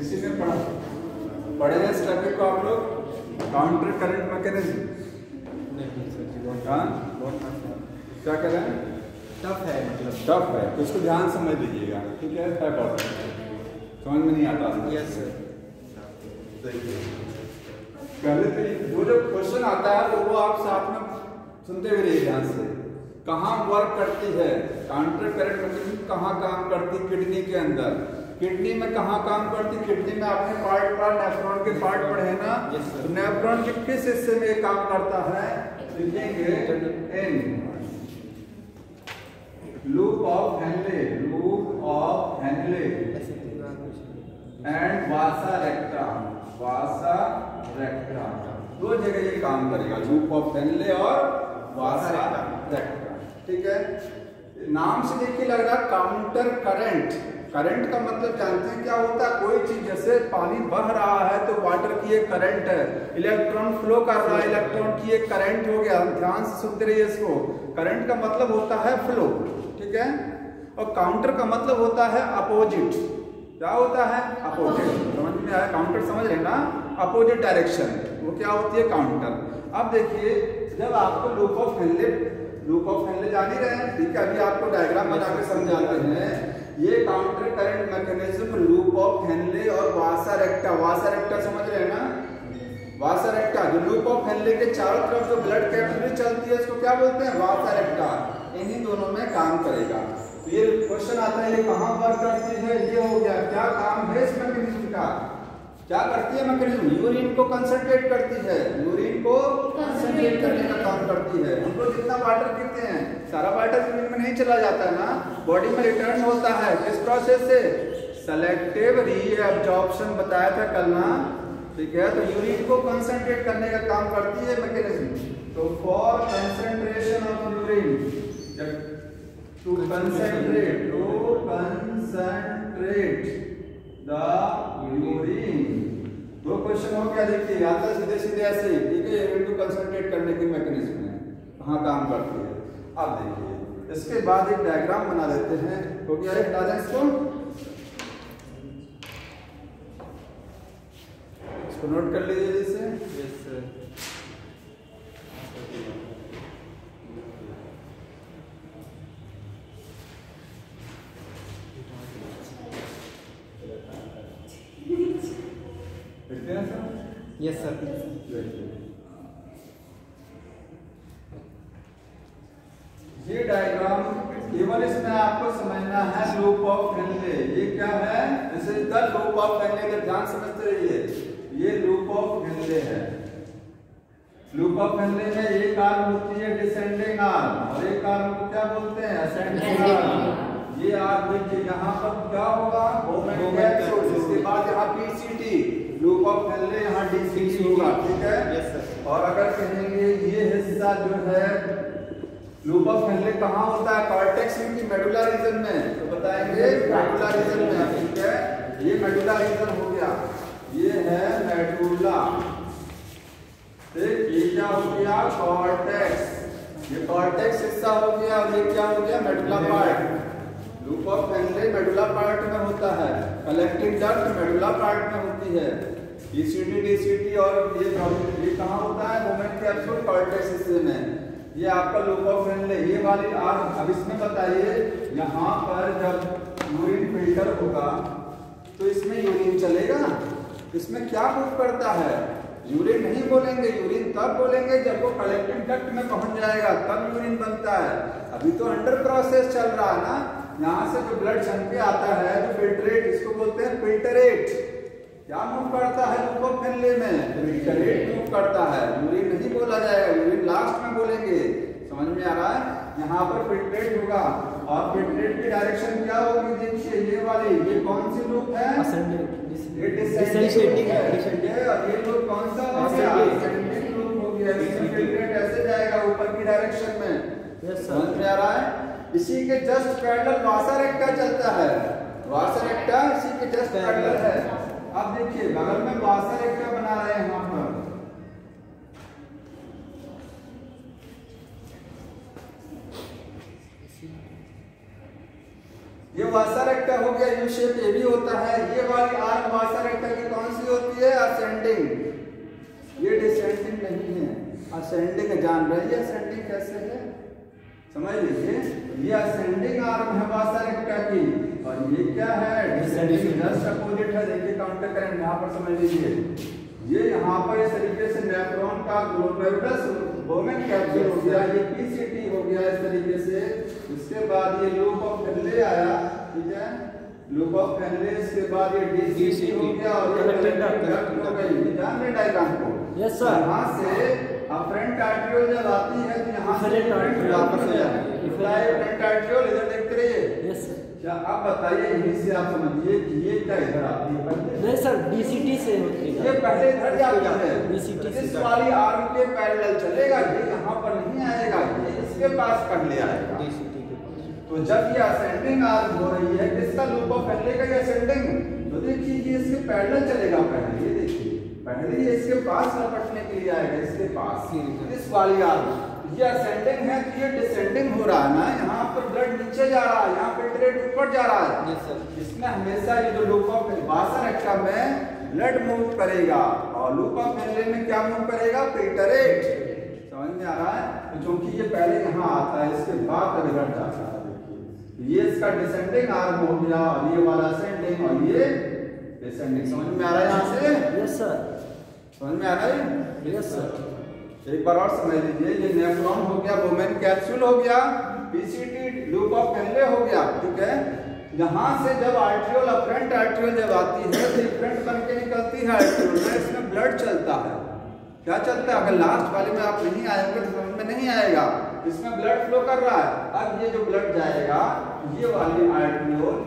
किसी ने पढ़े हैं इस टॉपिक को आप लोग? Counter current mechanism. हाँ, क्या कह रहे हैं? टफ है, मतलब टफ है, तो इसको ध्यान समझ लीजिएगा, ठीक है? टफ और समझ में नहीं आता। Yes sir. पहले तो वो जो क्वेश्चन आता है तो वो आप साथ में सुनते हुए रहिए ध्यान से। कहाँ वर्क करती है काउंटर करंट मैकेनिज्म? कहाँ काम करती? किडनी के अंदर। किडनी में कहाँ काम करती? किडनी में आपने पार्ट नेफ्रॉन के पार्ट पढ़े हैं ना? तो नेफ्रॉन के किस हिस्से में काम करता है? लिखेंगे in loop of Henley and वासा रेक्टा। दो जगह ये काम करेगा, लूप ऑफ हेनले और वासा रेक्टा, ठीक है? नाम से देखिए लग रहा काउंटर करंट। करंट का मतलब जानते हैं क्या होता है? कोई चीज जैसे पानी बह रहा है तो वाटर की एक करंट है, इलेक्ट्रॉन फ्लो कर रहा है, इलेक्ट्रॉन की एक करंट हो गया। ध्यान से सुनते रहिए इसको। करंट का मतलब होता है फ्लो, ठीक है? और काउंटर का मतलब होता है अपोजिट। क्या होता है? अपोजिट। समझ में आया? काउंटर समझ रहे ना? अपोजिट डायरेक्शन, वो क्या होती है? काउंटर। अब देखिए, जब आपको लूप ऑफ हेनले जान ही रहे हैं, ठीक है? अभी आपको डायग्राम बना के समझाते हैं। ये counter current mechanism loop of Henle और वासा रेक्टा समझ रहे हैं ना? वासा रेक्टा जो लूप ऑफ हेनले के चारों तरफ जो ब्लड कैपिलरी चलती है उसको क्या बोलते हैं? वासा रेक्टा। इन्हीं दोनों में काम करेगा। तो ये क्वेश्चन आता है, ये कहाँ वर्क करती है? ये हो गया। क्या काम है इस मैकेनिज्म का? क्या करती है मैकेनिज्म? यूरिन को कंसंट्रेट करती है, यूरिन को कंसंट्रेट करने का काम करती है। उनको जितना वाटर पीते हैं सारा वाटर यूरिन में नहीं चला जाता है ना, बॉडी में रिटर्न होता है। किस प्रोसेस से? सेलेक्टिव रीअब्जॉर्प्शन बताया था कल ना, ठीक है? तो यूरिन को कंसंट्रेट करने का काम करती है मैकेनिज्म। तो for concentration of urine, to concentrate the urine. दो क्वेश्चन हो गया, देखिए आता है सीधे ऐसे ही, ठीक है? यूरिन को कंसंट्रेट करने की मैकेनिज्म है, कहाँ काम करती है। अब देखिए, इसके बाद एक डायग्राम बना देते हैं। हो गया, एक हटा दें इसको नोट कर लीजिए जैसे। Yes sir. Yes sir. ये डायग्राम केवल इसमें आपको समझना है लूप ऑफ हेनले। ये क्या है? This is the loop of Henley. ध्यान समझते रहिए, ये लूप ऑफ हेनले है। लूप ऑफ हेनले में एक आर्म होती है डिसेंडिंग आर्म और एक आर्म को क्या बोलते हैं? Ascending arm. ये आर्म देखिए, यहाँ पर क्या होगा? इसके बाद यहाँ पीसीटी, लूप ऑफ हेनले यहाँ डीसीटी होगा, ठीक है? Yes sir. और अगर कहेंगे ये हिस्सा जो है लूप ऑफ हेनले कहाँ होता है? कॉर्टेक्स में कि मेडुला रीजन में? तो बताएंगे मेडुला रीजन में, ठीक है? ये मेडुला रीजन हो गया, ये है मेडुला, ठीक? ये क्या हो गया? कॉर्टेक्स। ये कॉर्टेक्स हिस्सा हो गया और ये क्या हो गया? Medulla part. Loop of Henley medulla part में होता है, कलेक्टिंग डक्ट मेडुला पार्ट में होती है, ईसीटी डीसीटी और ये कहाँ होता है? मोमेंट कैप्सूल कॉर्टेक्स हिस्से में। ये आपका लूप ऑफ हेनले। ये वाली आर्म, अब इसमें बताइए, यहाँ पर जब यूरिन फिल्टर होगा तो इसमें यूरिन चलेगा? इसमें क्या मूव करता है? यूरिन नहीं बोलेंगे, यूरिन तब बोलेंगे जब वो कलेक्टिंग डक्ट में पहुंच जाएगा, तब यूरिन बनता है। अभी तो अंडर प्रोसेस चल रहा है ना, यहाँ से जो ब्लड छन के आता है तो फिल्ट्रेट, इसको बोलते हैं फिल्टरेट। क्या मूव करता है लूप ऑफ हेनले में? फिल्टरेट मूव करता है। यूरिन नहीं बोला जाएगा, यूरिन लास्ट में बोलेंगे। समझ में आ रहा है? यहाँ पर फिल्ट्रेट होगा और फिल्ट्रेट की डायरेक्शन क्या होगी? देखिए ये वाली, ये कौन सी लूप है? ये डिसेंडिंग है। और ये लूप कौन सा हो गया? असेंडिंग लूप हो गया। फिल्ट्रेट ऐसे जाएगा ऊपर की डायरेक्शन में। समझ में आ रहा है? इसी के जस्ट पैरेलल वासा रेक्टा चलता है। वासा रेक्टा इसी के जस्ट पैरेलल है। अब देखिए, बगल में वासा रेक्टा बना रहे हैं यहाँ पर। ये वासा रेक्टा हो गया, यू शेप ये भी होता है। ये वाली आर्म वासा रेक्टा की कौन सी होती है? असेंडिंग। ये डिसेंडिंग नहीं है, असेंडिंग। जान रहे हैं असेंडिंग कैसे है? समझ लीजिए, ये असेंडिंग आर्म है वासा रेक्टा की, और ये क्या है? डिसेंडिंग। जस्ट अपोजिट है। देखिए काउंटर करेंट यहाँ पर, समझ लीजिए ये यहाँ पर इस तरीके से नेफ्रॉन का ग्लोमेरुलस वोमेन कैप्सूल हो गया, ये पीसीटी हो गया इस तरीके से। इसके बाद ये लूप ऑफ फेनले आया, ठीक है, लूप ऑफ फेनले। इसके बाद ये डीसीटी हो गया, और ये कलेक्टिंग डक्ट हो गई। जान रहे डायग्राम को? Yes sir. यहाँ से अफरेंट आर्टरियोल जब आती है तो यहाँ से अफरेंट आर्टरियोल इधर देखते रहिए। Yes sir. क्या आप बताइए, यहीं से आप समझिए कि ये क्या इधर आती है? नहीं सर, डीसीटी से होती है। ये पहले इधर जाती है, डीसीटी से। इस वाली आर्म के पैरेलल चलेगा, ये यहाँ पर नहीं आएगा, ये इसके पास पहले आएगा, डीसीटी के पास। तो जब ये असेंडिंग आर्म हो रही है, किसका? लूप ऑफ फेनले का असेंडिंग, तो देखिए ये इसके पैरेलल चलेगा पहले। ये देखिए पहले ये इसके पास लपटने के लिए आएगा, इसके पास इस वाली आर्म। ये असेंडिंग है तो ये डिसेंडिंग हो रहा है ना, यहाँ पर ब्लड नीचे जा रहा है, यहाँ फिल्ट्रेट ऊपर जा रहा है। Yes sir. इसमें हमेशा ये जो लूप ऑफ वासा रेक्टा में ब्लड मूव करेगा, और लूप ऑफ फेनले में क्या मूव करेगा? फिल्ट्रेट। समझ में आ रहा है? तो क्योंकि ये पहले यहाँ आता है, इसके बाद तब ब्लड जाता है। देखिए ये इसका डिसेंडिंग आर्म हो गया, और ये वाला असेंडिंग, और ये डिसेंडिंग। समझ में आ रहा है यहाँ से? Yes sir. समझ में आ रहा है? Yes sir. एक बार और समझ लीजिए, ये नेफ्रॉन हो गया, वोमेन कैप्सूल हो गया, पीसीटी लूप ऑफ फेनले हो गया, ठीक है। यहाँ से जब आर्टरियोल अफरेंट आर्टरियोल जब आती है तो फ्रंट बन के निकलती है आर्टरियोल में, इसमें ब्लड चलता है। क्या चलता है? अगर लास्ट वाले में आप नहीं आएंगे तो समझ में नहीं आएगा। इसमें ब्लड फ्लो कर रहा है। अब ये जो ब्लड जाएगा, ये वाली आर्टरियोल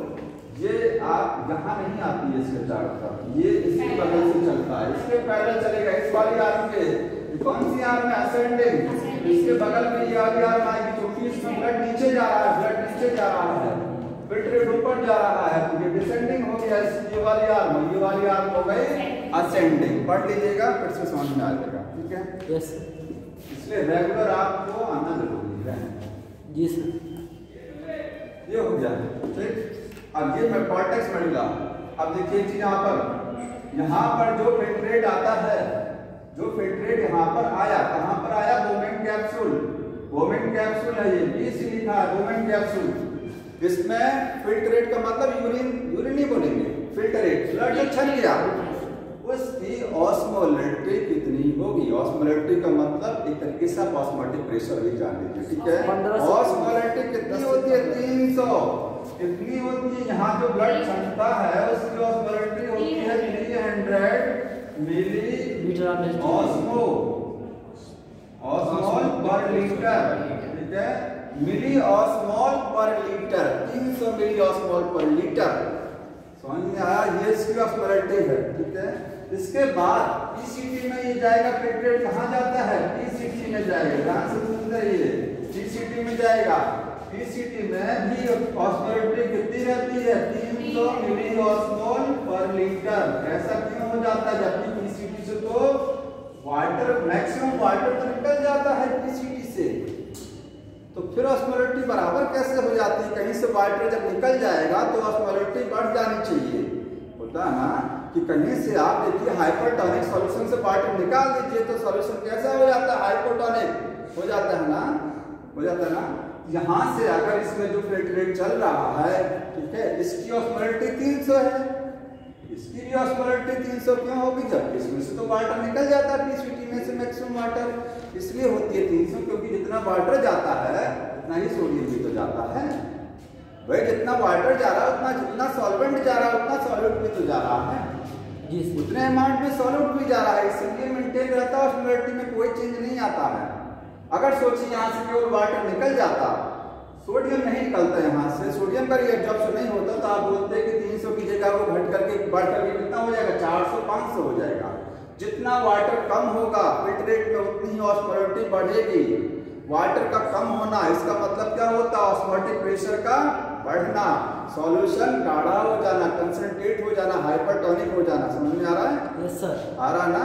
ये आप यहाँ नहीं आती है इसके चारों तरफ, ये इसके बगल से चलता है, इसके पैरेलल चलेगा। इस वाली आर्म के कौन सी आर्म है? असेंडिंग। इसके बगल में ये वाली आर्म आएगी, क्योंकि इसमें ब्लड नीचे जा रहा है, ब्लड नीचे जा रहा है, फिल्ट्रेट ऊपर जा रहा है, तो ये डिसेंडिंग हो गया। ये वाली आर्म, ये वाली आर्म हो गई असेंडिंग। पढ़ लीजिएगा, फिर से समझ में आ जाएगा, ठीक है? यस। इसलिए रेगुलर आपको आना जरूरी है। जी सर। ये हो गया, ठीक। अब ये कॉर्टेक्स मेडुला। अब देखिए चीज यहाँ पर जो फिल्ट्रेट आता है, जो फिल्ट्रेट यहाँ पर आया, कहाँ पर आया? Women capsule. वोमेन कैप्सूल है, ये बीसी लिखा है, वोमेन कैप्सूल। इसमें फिल्ट्रेट का मतलब यूरिन, यूरिन ही बोलेंगे, फिल्ट्रेट। ब्लड जब छन गया, उसकी ऑस्मोलेट्री कितनी होगी? ऑस्मोलेट्री का मतलब एक तरीके से ऑस्मोटिक प्रेशर भी जान लीजिए, ठीक है। ऑस्मोलेट्री कितनी होती है? 300। कितनी होती है? यहाँ जो ब्लड छनता है उसकी ऑस्मोलेट्री होती है 300 मिली ऑस्मोल पर लीटर, ठीक है। मिली ऑस्मोल पर लीटर, 300 मिली ऑस्मोल पर लीटर। समझ में आया? ये इसकी ऑस्मोलेट्री है, ठीक है। इसके बाद पीसीटी में ये जाएगा, फिल्ट्रेट कहाँ जाता है? पीसीटी में जाएगा। ध्यान से सुनते रहिए, पीसीटी में जाएगा। पीसीटी में भी ऑस्मोलेट्री कितनी रहती है? 300 मिली ऑस्मोल पर लीटर। ऐसा क्यों हो जाता है? जबकि पीसीटी से तो वाटर, मैक्सिमम वाटर तो निकल जाता है पीसीटी से, तो फिर ऑस्मोलेट्री बराबर कैसे हो जाती है? कहीं से वाटर जब निकल जाएगा तो ऑस्मोलेट्री बढ़ जानी चाहिए। होता है ना कि कहीं से आप देखिए हाइपरटोनिक सॉल्यूशन से वाटर निकाल दीजिए तो सॉल्यूशन कैसा हो जाता है? हाइपोटोनिक हो जाता है ना, हो जाता है ना। यहाँ से अगर इसमें जो फिल्ट्रेट चल रहा है, ठीक है, इसकी ऑस्मोलेट्री 300 है, इसकी भी ऑस्मोलेट्री 300 क्यों होगी? जब इसमें से तो वाटर निकल जाता है पीसीटी में से, मैक्सिमम वाटर इसलिए होती है 300, क्योंकि जितना वाटर जाता है उतना ही सोडियम भी तो जाता है। भाई जितना वाटर जा रहा है उतना, जितना सॉल्वेंट जा रहा है उतना सॉल्यूट भी तो जा रहा है, उतने अमाउंट में सॉल्यूट भी जा रहा है, इसलिए मेंटेन रहता है, ऑस्मोलेट्री में कोई चेंज नहीं आता है। अगर सोचिए यहाँ से केवल वाटर निकल जाता, सोडियम नहीं निकलता यहाँ से, सोडियम का एब्जॉर्प्शन नहीं होता, तो आप बोलते हैं कि 300 की जगह वो घट करके बढ़ करके कितना हो जाएगा? 400 500 हो जाएगा। जितना वाटर कम होगा फिल्ट्रेट में उतनी ही ऑस्मोलेट्री बढ़ेगी। वाटर का कम होना इसका मतलब क्या होता है? ऑस्मोटिक प्रेशर का बढ़ना, सॉल्यूशन गाढ़ा हो जाना, कंसंट्रेट हो जाना, हाइपरटोनिक हो जाना। समझ में आ रहा है? Yes sir. आ रहा ना?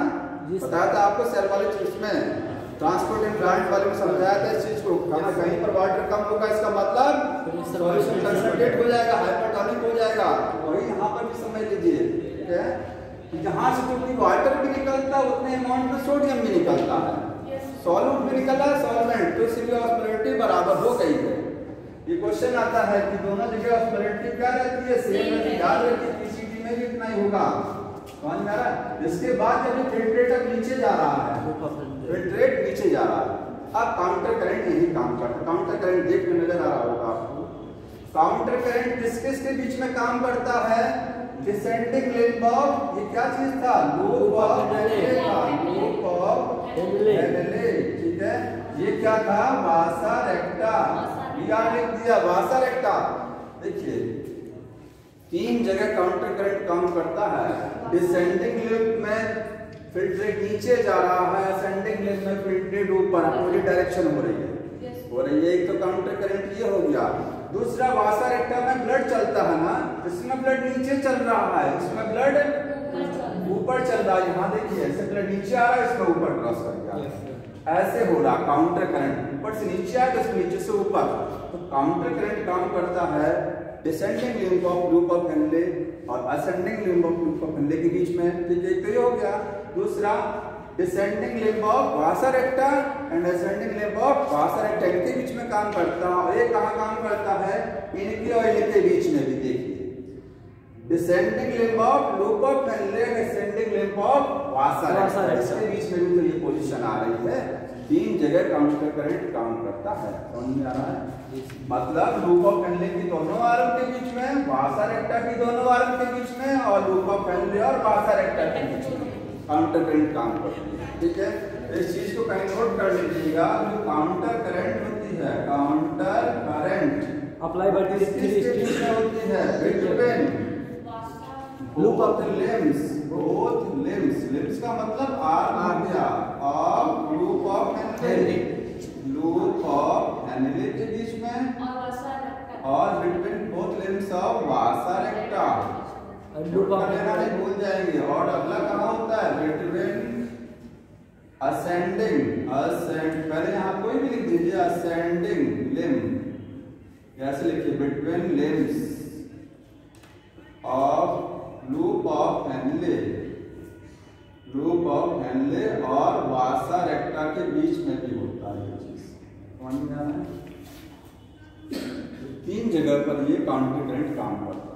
बताया था आपको सेल वाले चीज में, ट्रांसपोर्ट एंड प्लांट वाले में समझाया था इस चीज को। कहीं पर वाटर कम होगा इसका मतलब सॉल्यूशन कंसंट्रेट हो जाएगा, हाइपरटोनिक हो जाएगा। वही यहाँ पर भी समझ लीजिए, ठीक है। जहाँ से चूंकि वाटर भी निकलता है उतने अमाउंट में सोडियम भी निकलता है, सॉल्यूट भी निकला सॉल्वेंट, तो इसलिए ऑस्मोलरिटी बराबर हो गई है। ये क्वेश्चन आता है कि दोनों जगह ऑस्मोलरिटी क्या रहती है, सेम रहती है। याद रखिए पीसीटी में भी इतना ही होगा, समझ में आ रहा है। इसके बाद जब फिल्ट्रेट अब नीचे जा रहा है, फिल्ट्रेट नीचे जा रहा है, अब काउंटर करंट यही काम करता है। काउंटर करंट देखने नजर आ रहा होगा आपको। काउंटर करंट किस किस के बीच में काम करता है, डिसेंडिंग लिंब ऑफ, ये क्या चीज था, लूप ऑफ हेनले था, लूप ऑफ हेनले, ठीक है। ये क्या था, वासा रेक्टा, याद लिख दिया वासा रेक्टा। देखिए तीन जगह काउंटर करंट काम करता है। डिसेंडिंग लिंब में फिल्ट्रेट नीचे जा रहा है, असेंडिंग लिंब में फिल्ट्रेट ऊपर, अपोजिट डायरेक्शन हो रही है। एक तो काउंटर करंट ये हो गया। दूसरा वासा रेक्टा में ब्लड चलता है ना, इसमें ब्लड नीचे चल रहा है, इसमें ब्लड ऊपर चल रहा है। यहाँ देखिए ऐसे ब्लड नीचे आ रहा है, इसमें ऊपर क्रॉस कर गया, ऐसे हो रहा काउंटर करंट। ऊपर से नीचे आया तो नीचे से ऊपर, तो काउंटर करंट काम करता है descending limb of loop of Henle और ascending limb of loop of Henle के बीच में, ठीक है। तो ये हो गया। दूसरा descending limb of Vasa रेक्टा and ascending limb of वासा रेक्टा, इनके बीच में काम करता है। और ये कहाँ काम करता है, इनके और इनके बीच में भी। देखिए descending limb of loop of Henley, ascending limb of वासा रेक्टा, इसके बीच में भी तो ये पोजीशन आ रही है। तीन जगह काउंटर करंट काम करता है, समझ में आ रहा है। मतलब लूप ऑफ हेनले की दोनों आर्म के बीच में, वासा रेक्टा की दोनों आर्म के बीच में, और लूप ऑफ हेनले और वासा रेक्टा के बीच में काउंटर करंट काम करती है, ठीक है। इस चीज को कहीं नोट कर लीजिएगा, जो काउंटर करंट होती है, काउंटर करंट अप्लाई बाय किसके बीच में होती है, between loop of the limbs, both limbs. Limbs का मतलब आर्म आ गया, of loop of Henley, loop of Henle के बीच में, और between both limbs of Vasa रेक्टा। Loop of लेना नहीं भूल जाएंगे। और अगला कहाँ होता है, बिटवीन असेंडिंग, पहले यहाँ कोई भी लिख दीजिए, असेंडिंग लिम्ब, कैसे लिखिए, between limbs of loop of Henley, loop of Henle और वासा रेक्टा के बीच में भी होता है ये चीज, समझ में आ रहा है। तीन जगह पर ये काउंटर करंट काम करता है।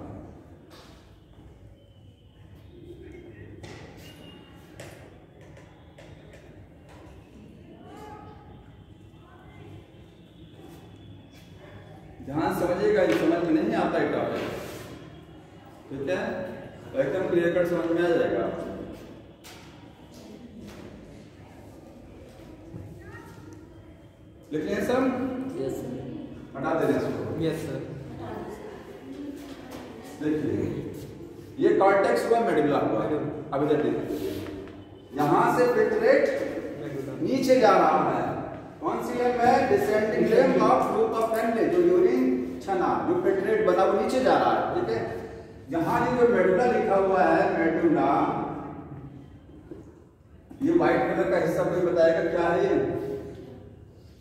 ध्यान समझिएगा, ये समझ में नहीं आता है टॉपिक, ठीक है, तो एकदम क्लियर कट समझ में आ जाएगा। लिख लें सब? Yes sir. हटा दे रहे हैं। Yes sir. देखिए ये कॉर्टेक्स हुआ, मेडुला हुआ, अभी तक देखिए यहाँ से फिल्ट्रेट नीचे जा रहा है। कौन सी लिम्ब है, descending limb of loop of Henley, जो यूरिन छना, जो फिल्ट्रेट बना वो नीचे जा रहा है, ठीक है। यहाँ ये जो मेडुला लिखा हुआ है, मेडुला, ये व्हाइट कलर का हिस्सा कोई बताएगा क्या है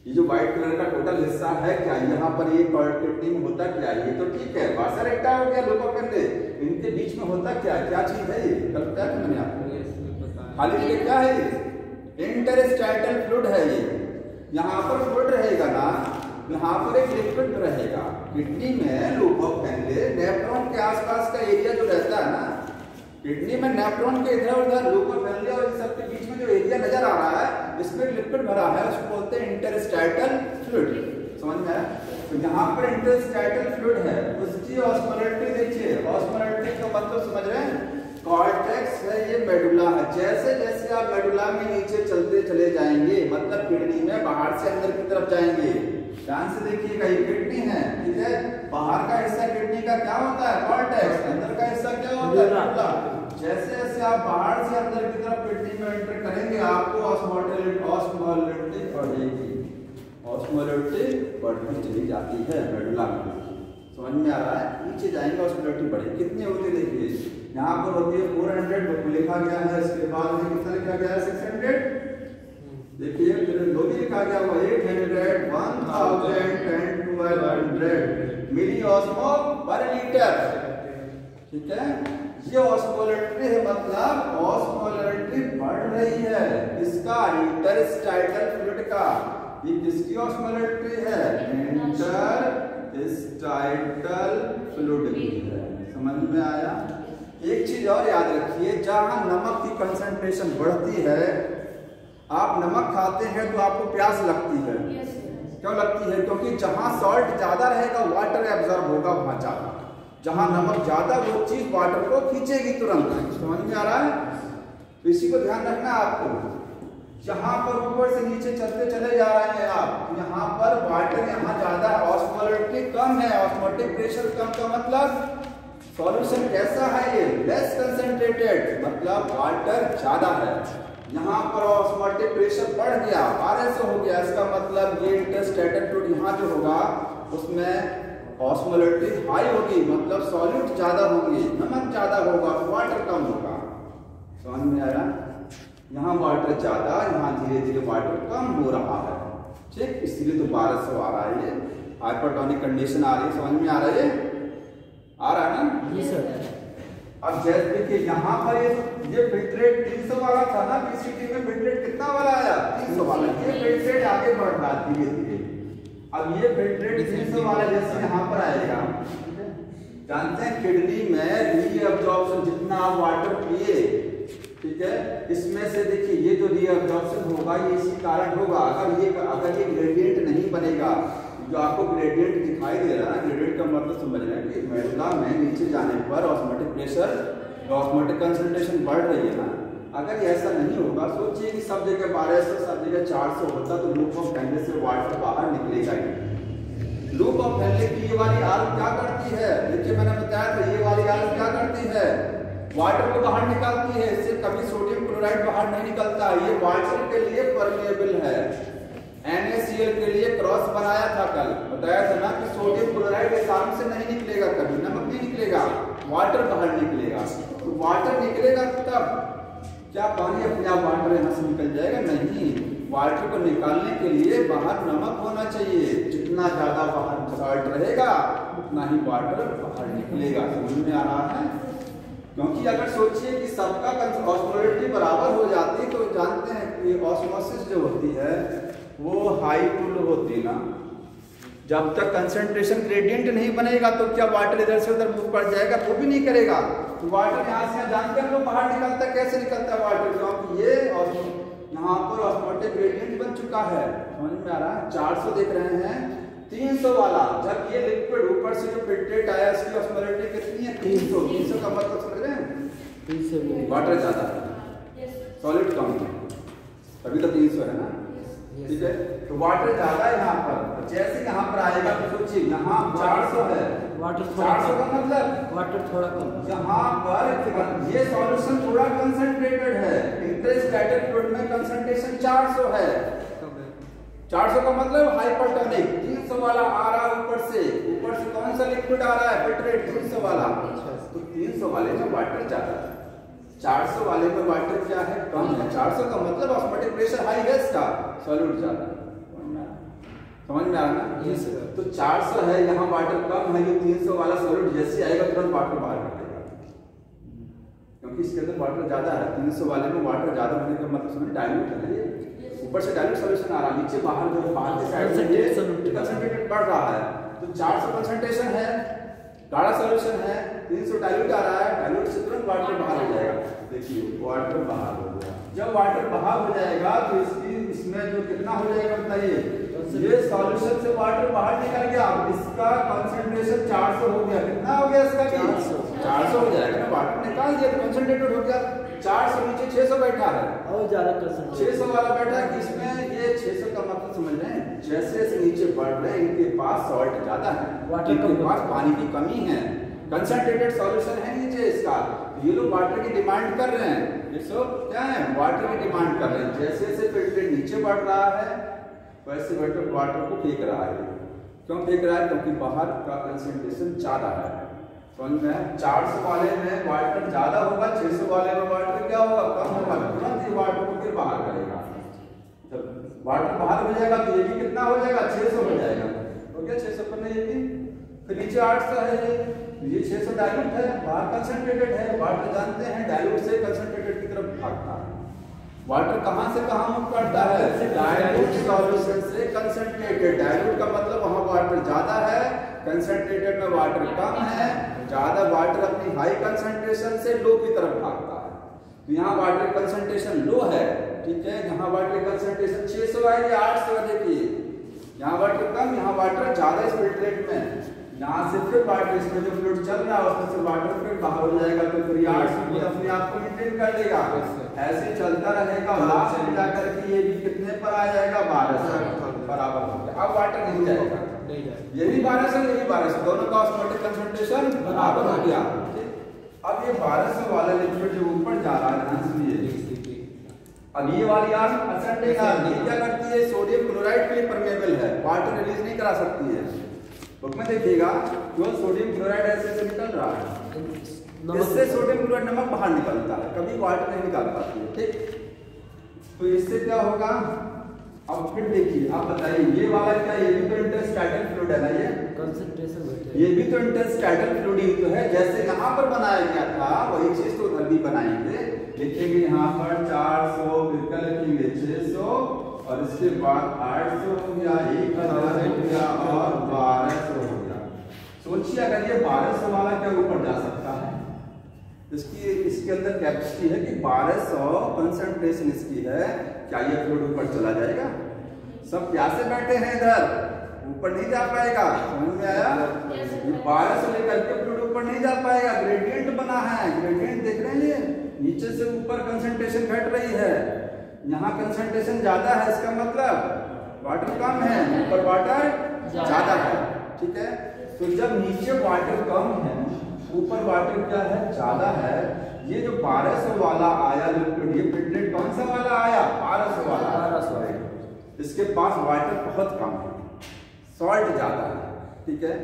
ये जो व्हाइट कलर का टोटल हिस्सा है क्या, यहाँ पर ये किडनी में होता क्या, ये तो ठीक है, वासा रेक्टा हो गया, लूप ऑफ हेनले, इनके बीच में होता क्या, क्या चीज है ये, कल बताया था मैंने आपको, खाली जगह क्या है ये, इंटरस्टाइटल फ्लूइड है ये। यहाँ पर फ्लूइड रहेगा ना, यहाँ पर एक लिक्विड रहेगा। किडनी में लूप ऑफ हेनले नेफ्रॉन के आसपास का एरिया जो रहता है ना, किडनी में नेफ्रॉन के इधर उधर लूप ऑफ हेनले और इन सब के बीच में जो एरिया नजर आ रहा है, इसमें लिक्विड भरा है, उसको बोलते हैं इंटरस्टाइटल फ्लूइड, समझ में आया। तो यहाँ पर इंटरस्टाइटल फ्लूइड है, उसकी ऑस्मोलरिटी देखिए, ऑस्मोलरिटी का मतलब समझ रहे हैं, कॉर्टेक्स है, ये मेडुला है। जैसे जैसे आप मेडुला में नीचे चलते चले जाएंगे, मतलब किडनी में बाहर से अंदर की तरफ जाएंगे। ध्यान से देखिएगा, ये किडनी है, ठीक है, बाहर का हिस्सा किडनी का क्या होता है, कॉर्टेक्स, अंदर का हिस्सा क्या होता है, मेडुला। जैसे जैसे आप बाहर से अंदर की तरफ किडनी में एंटर करेंगे, आपको ऑस्मोलरिटी बढ़ेगी, ऑस्मोलरिटी बढ़ती चली जाती है मेडुला में, समझ में आ रहा है। नीचे जाएंगे ऑस्मोलरिटी बढ़ेगी, कितनी होती है देखिए, यहाँ पर होती है 400 लिखा गया है, इसके बाद में कितना लिखा गया है 600, देखिए फिर दो भी लिखा गया हुआ 800, 1000 एंड 1200। मिली ऑस्मो पर लीटर। ठीक है, ये ऑस्मोलरिटी है, मतलब ऑस्मोलरिटी बढ़ रही है किसका, इंटरस्टाइटल फ्लूइड का। ये किसकी ऑस्मोलरिटी है, इंटरस्टाइटल फ्लूइड की है। समझ में आया। एक चीज और याद रखिए, जहां नमक की कंसंट्रेशन बढ़ती है, आप नमक खाते हैं तो आपको प्यास लगती है। क्यों लगती है, क्योंकि जहां सॉल्ट ज्यादा रहेगा वाटर एब्जॉर्ब होगा वहां ज्यादा, जहां नमक ज्यादा वो चीज वाटर को खींचेगी तुरंत। समझ में आ रहा है, तो इसी को ध्यान रखना है आपको। जहां पर ऊपर से नीचे चलते चले जा रहे हैं आप, यहाँ पर वाटर यहाँ ज्यादा है, ऑस्मोलरिटी कम है, ऑस्मोटिक प्रेशर कम का मतलब सॉल्यूशन कैसा है, ये लेस कंसंट्रेटेड, मतलब वाटर ज्यादा है। यहाँ पर ऑस्मोटिक प्रेशर बढ़ गया, RSO हो गया, इसका मतलब ये इंटरस्टेटल फ्लूइड यहाँ जो होगा उसमें ऑस्मोलरिटी हाई होगी, मतलब सॉल्यूट ज्यादा होंगे, नमक ज्यादा होगा, वाटर कम होगा। समझ में आया, यहाँ वाटर ज्यादा, यहाँ धीरे धीरे वाटर कम हो रहा है। ठीक, इसलिए तो 1200 आ रहा है, ये हाइपरटोनिक कंडीशन आ रही है। समझ में आ रहा है, आ रहा है ना जी सर। अब जैसे देखिए यहाँ पर ये फिल्ट्रेट 300 वाला था ना, पीसीटी में फिल्ट्रेट कितना वाला आया, 300 वाला। ये फिल्ट्रेट आगे बढ़ रहा है धीरे धीरे। अब ये फिल्ट्रेट 300 वाला जैसे यहाँ पर आएगा, जानते हैं किडनी में रीअब्जॉर्प्शन, जितना आप वाटर पिए, ठीक है, इसमें से देखिए ये जो रीअब्जॉर्प्शन होगा ये इसी कारण होगा। अगर ये ग्रेडियंट नहीं बनेगा, जो आपको ग्रेडियंट दिखाई दे रहा है, ग्रेडियंट का मतलब समझ रहे हैं कि मेडुला में नीचे जाने पर ऑस्मोटिक प्रेशर, ऑस्मोटिक कंसंट्रेशन बढ़ रही है ना। अगर ऐसा नहीं होगा, सोचिए कि सब जगह 1200 सब जगह 400 होता तो लूप ऑफ फैनले से वाटर बाहर निकलेगा ही। लूप ऑफ फैनले की ये वाली आर्म क्या करती है, देखिए मैंने बताया था, ये वाली आर्म क्या करती है, वाटर को बाहर निकालती है। इससे कभी सोडियम क्लोराइड बाहर नहीं निकलता, ये वाटर के लिए परमेएबल है। NaCl के लिए क्रॉस बनाया था कल, बताया था ना कि सोडियम क्लोराइड इस आर्म से नहीं निकलेगा, कभी नमक नहीं निकलेगा, वाटर बाहर निकलेगा। तो वाटर निकलेगा तब क्या पानी अपने आप वाटर यहाँ से निकल जाएगा, नहीं, वाटर को निकालने के लिए बाहर नमक होना चाहिए। जितना ज्यादा बाहर सॉल्ट रहेगा उतना ही वाटर बाहर निकलेगा। समझ में आ रहा है, क्योंकि अगर सोचिए कि सबका ऑस्मोलरिटी बराबर हो जाती तो जानते हैं कि ऑस्मोसिस जो होती है वो हाई टू लो होती ना। जब तक कंसंट्रेशन ग्रेडियंट नहीं बनेगा तो क्या वाटर इधर से उधर मूव कर जाएगा, वो भी नहीं करेगा। तो वाटर यहाँ से जानते हैं लोग बाहर निकलता, कैसे निकलता है वाटर, क्योंकि ये यहाँ पर ऑस्मोटिक ग्रेडियंट बन चुका है। समझ में आ रहा है, 400 देख रहे हैं, 300 वाला, जब ये लिक्विड ऊपर से जो फिल्ट्रेट आया इसकी ऑस्मोलरिटी कितनी है, 300। 300 का मतलब समझ रहे हैं, 300 वाटर ज्यादा है, सॉलिड कम है, तभी तो 300 है ना। ठीक है, तो वाटर ज्यादा है यहाँ पर, जैसे यहाँ पर आएगा तो सोचिए यहाँ 400 है, वाटर 400 का मतलब वाटर थोड़ा कम, यहाँ पर ये सॉल्यूशन थोड़ा कंसंट्रेटेड है, इंटरस्टेटल फ्लूइड में कंसंट्रेशन 400 है। 400 का मतलब हाइपरटोनिक। 300 वाला आ रहा है ऊपर से कौन सा लिक्विड आ रहा है, फिल्ट्रेट 300 वाला। तो 300 वाले में वाटर ज्यादा है, 400 वाले में वाटर क्या है, कम है। 400 का मतलब ऑस्मोटिक प्रेशर हाई है, इसका सॉल्यूट ज्यादा है। समझ में आ रहा ना, तो 400 है, यहाँ वाटर कम है, ये 300 वाला सॉल्यूट जैसे आएगा तुरंत वाटर बाहर निकलेगा, क्योंकि इसके अंदर वाटर ज्यादा है। 300 वाले में वाटर ज्यादा होने का मतलब समझ, डाइल्यूट है ना, ये ऊपर से डाइल्यूट सॉल्यूशन आ रहा है, नीचे बाहर की साइड से ये कंसंट्रेटेड बढ़ रहा है। तो 400 कंसंट्रेशन है, गाढ़ा सॉल्यूशन है, 300 डाइल्यूट आ रहा है, डाइल्यूट से तुरंत वाटर बाहर हो जाएगा। देखिए वाटर बाहर हो गया, जब वाटर बाहर हो जाएगा तो इसमें जो कितना हो जाएगा बताइए, ये सॉल्यूशन से वाटर बाहर निकल गया, इसका कंसंट्रेशन 400 हो गया, कितना हो गया इसका, 400 हो जाएगा ना, वाटर निकाल दिया तो कंसंट्रेटेड हो गया। 400 नीचे 600 बैठा है, और ज्यादा कंसंट्रेशन 600 वाला बैठा है, इसमें ये 600 का मतलब समझ रहे हैं, जैसे जैसे नीचे बढ़ रहे हैं इनके पास सॉल्ट ज्यादा है, इनके पास पानी की कमी है, कंसंट्रेटेड सॉल्यूशन है नीचे इसका, ये लोग वाटर की डिमांड कर रहे हैं। ये सब क्या है, वाटर की डिमांड कर रहे हैं। जैसे जैसे फिल्ट्रेट नीचे बढ़ रहा है वैसे वाटर को फेंक रहा है। क्यों फेंक रहा है, क्योंकि बाहर का कंसंट्रेशन ज्यादा है। समझ में, 400 वाले में वाटर ज्यादा होगा, 600 वाले में वाटर क्या होगा, कम होगा, तुरंत ही वाटर को फिर बाहर करेगा। जब वाटर बाहर हो जाएगा तो ये भी कितना हो जाएगा, 600 हो जाएगा, हो गया 600 पर नहीं, ये भी फिर नीचे नीचे 800 है, ये 600 डाइल्यूट है, बाहर कंसंट्रेटेड है। वाटर जानते हैं डाइल्यूट से कंसंट्रेटेड की तरफ भागता है। वाटर कहाँ से कहाँ मूव करता है? डाइल्यूट सॉल्यूशन से कंसंट्रेटेड। डाइल्यूट का मतलब वहाँ वाटर ज्यादा है, कंसंट्रेटेड में वाटर कम है। ज्यादा वाटर अपनी हाई कंसंट्रेशन से लो की तरफ भागता है। तो यहाँ वाटर कंसंट्रेशन लो है, ठीक है। यहाँ वाटर कंसंट्रेशन 600 है या 800 है, देखिए यहाँ वाटर कम, यहाँ वाटर ज्यादा इस फिल्ट्रेट में। यहाँ से फिर वाटर, इसमें जो फ्लूइड चल रहा है उसमें से वाटर फिर बाहर हो जाएगा, तो फिर 800 अपने आप को मेंटेन कर लेगा। ऐसे चलता रहेगा, लास्ट में जाकर के ये भी कितने पर आ जाएगा? 1200 बराबर हो गया। अब वाटर नहीं जाएगा, ये भी 1200 ये भी 1200, दोनों का ऑस्मोटिक कंसंट्रेशन बराबर हो गया। अब ये 1200 वाला लिक्विड जो ऊपर जा रहा है, ध्यान सुनिए। अब ये वाली आर्म असेंडिंग आर्म ये क्या करती है? सोडियम क्लोराइड के लिए परमेबल है, वाटर रिलीज नहीं करा सकती है। बुक में देखिएगा जो सोडियम क्लोराइड ऐसे से निकल रहा है, इससे सोडियम क्लोराइड नमक बाहर निकलता है, कभी वाटर नहीं निकाल पाती है, ठीक। तो इससे क्या होगा? अब फिर देखिए, आप बताइए ये वाला क्या? ये भी तो इंटरस्टैटल फ्लूइड है ना, ये कंसंट्रेशन ये भी तो इंटरस्टैटल फ्लूइड ही तो है। जैसे यहाँ पर बनाया गया था वही चीज तो उधर भी बनाएंगे। लिखेंगे यहाँ पर 400, फिर क्या लिखेंगे 600, और इसके बाद 800 हो गया, 1000 हो गया और 1200 हो गया। सोचिए अगर ये 1200 वाला क्या ऊपर जा सकता है? इसके अंदर कैपेसिटी है कि 1200 कंसंट्रेशन इसकी है, क्या ये फ्लूइड ऊपर चला जाएगा? सब प्यासे बैठे हैं इधर, ऊपर नहीं जा पाएगा। समझ में आया? 1200 लेकर के फ्लूइड ऊपर नहीं जा पाएगा, ग्रेडियंट बना है। ग्रेडियंट देख रहे हैं, नीचे से ऊपर कंसंट्रेशन घट रही है, यहाँ कंसंट्रेशन ज्यादा है, इसका मतलब वाटर कम है, ऊपर वाटर ज्यादा है, ठीक है। तो जब नीचे वाटर कम है, ऊपर वाटर क्या है? ज्यादा है। ये जो 1200 वाला आया लिक्विड, ये फिल्ट्रेट कौन सा वाला आया? 1200 वाला। इसके पास वाटर बहुत कम है, सॉल्ट ज्यादा है, ठीक है।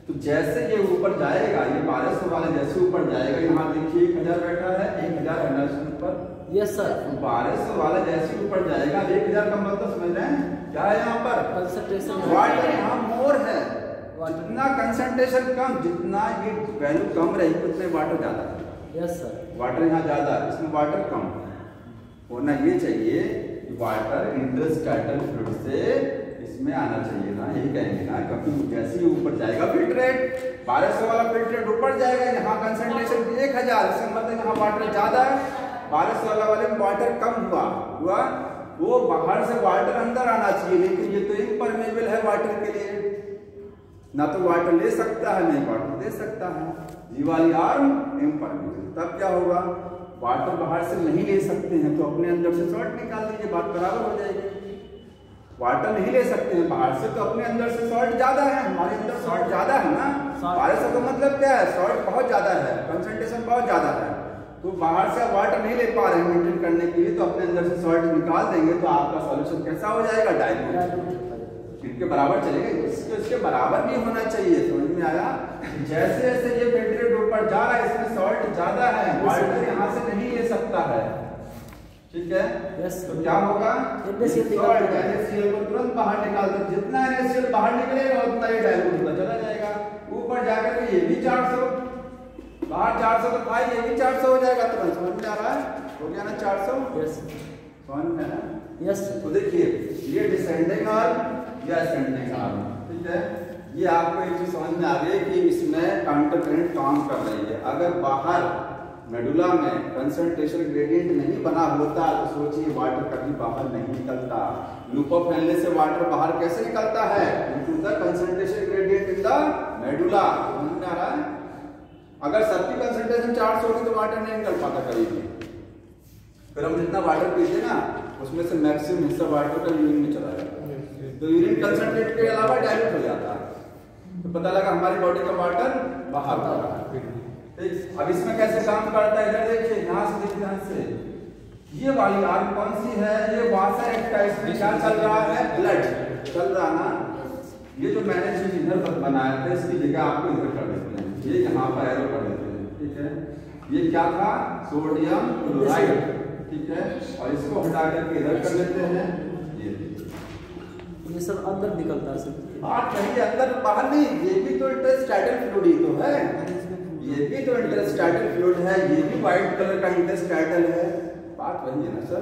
तो जैसे ये ऊपर जाएगा, ये 1200 वाला जैसे ऊपर जाएगा, यहाँ देखिए 1000 बैठा है, 1000 है ऊपर। Yes sir. 1200 वाला जैसे ऊपर जाएगा, 1000 का मतलब समझ रहे हैं क्या है? यहाँ पर कंसंट्रेशन वाटर यहाँ मोर है। जितना कंसंट्रेशन कम, जितना ये वैल्यू कम रहेगी उतने वाटर ज्यादा है। Yes sir. वाटर यहाँ ज्यादा है, इसमें वाटर कम होना ये चाहिए। वाटर इंटरस्टैटल फ्लूइड से इसमें आना चाहिए ना, यही कहेंगे ना, क्योंकि जैसे ही ऊपर जाएगा फिल्ट्रेट, 1200 वाला फिल्ट्रेट ऊपर जाएगा, यहाँ कंसंट्रेशन 1000, इसका मतलब यहाँ वाटर ज्यादा है। 1200 वाले में वाटर कम हुआ, वो बाहर से वाटर अंदर आना चाहिए, लेकिन ये तो इम्परमेबल है वाटर के लिए, ना तो वाटर ले सकता है नहीं वाटर दे सकता है। ये वाली आर्म इम्परमेबल, तब क्या होगा? वाटर बाहर से नहीं ले सकते हैं तो अपने अंदर से सॉल्ट निकाल दीजिए, बात बराबर हो जाएगी। वाटर नहीं ले सकते हैं बाहर से तो अपने अंदर से सॉल्ट ज्यादा है, हमारे अंदर सॉल्ट ज्यादा है ना। 1200 का मतलब क्या है? सॉल्ट बहुत ज्यादा है, कंसंट्रेशन बहुत ज्यादा है। तो बाहर से वाटर नहीं ले पा रहे हैं मेंटेन करने के लिए, तो अपने अंदर से सॉल्ट निकाल देंगे तो आपका सॉल्यूशन कैसा हो जाएगा? डाइल्यूट, इनके बराबर चलेगा। इसके बराबर भी होना चाहिए। समझ में आया? जैसे जैसे ये फिल्ट्रेट ऊपर जा रहा है, इसमें सॉल्ट ज्यादा है, वाटर यहाँ से नहीं ले सकता है, ठीक है। तो क्या होगा? NaCl को तुरंत बाहर निकाल दो, जितना NaCl बाहर निकलेगा उतना ये डाइल्यूट होता चला जाएगा। ऊपर जाकर के ये भी 400, बाहर 400 तो था, ये भी 400 हो जाएगा तुरंत। समझ में आ रहा है? हो गया ना 400? यस। समझ में आया? यस। तो देखिए ये डिसेंडिंग आर्म या असेंडिंग आर्म, ठीक है। ये आपको एक चीज समझ में आ गई कि इसमें काउंटर करंट काम कर रही है। अगर बाहर मेडुला में कंसंट्रेशन ग्रेडियंट नहीं बना होता तो सोचिए वाटर कभी बाहर नहीं निकलता। लूप ऑफ हेनले से वाटर बाहर कैसे निकलता है? Due to the concentration gradient in the medulla. समझ में आ रहा है? अगर सबकी कंसंट्रेशन 400 होगी तो वाटर नहीं निकल पाता कभी भी। फिर हम जितना वाटर पीते ना उसमें से मैक्सिमम हिस्सा वाटर का यूरिन में चला जाता है, तो यूरिन कंसंट्रेट के अलावा डाइल्यूट हो जाता है, तो पता लगा हमारी बॉडी का वाटर बाहर हो रहा है। ठीक, अब इसमें कैसे काम करता है? इधर देखिए, यहाँ से देखिए, ध्यान से। ये वाली आर्म कौन सी है? ये वाशर एक्ट का। इसमें क्या चल रहा है? ब्लड चल रहा ना। ये जो मैंने चीज इधर बनाया था इसकी जगह आपको इधर कर देते हैं, ये यहाँ पर एरो कर देते हैं, ठीक है। ये क्या था? सोडियम क्लोराइड, ठीक है। और इसको हटा करके इधर कर लेते हैं, ये सब अंदर निकलता है। बात कहीं अंदर बाहर नहीं, ये भी तो इंटरस्टैटल फ्लूइड ही तो है, ये भी तो इंटरस्टैटल फ्लूइड है, ये भी व्हाइट कलर का इंटरस्टैटल है। बात वही है ना सर,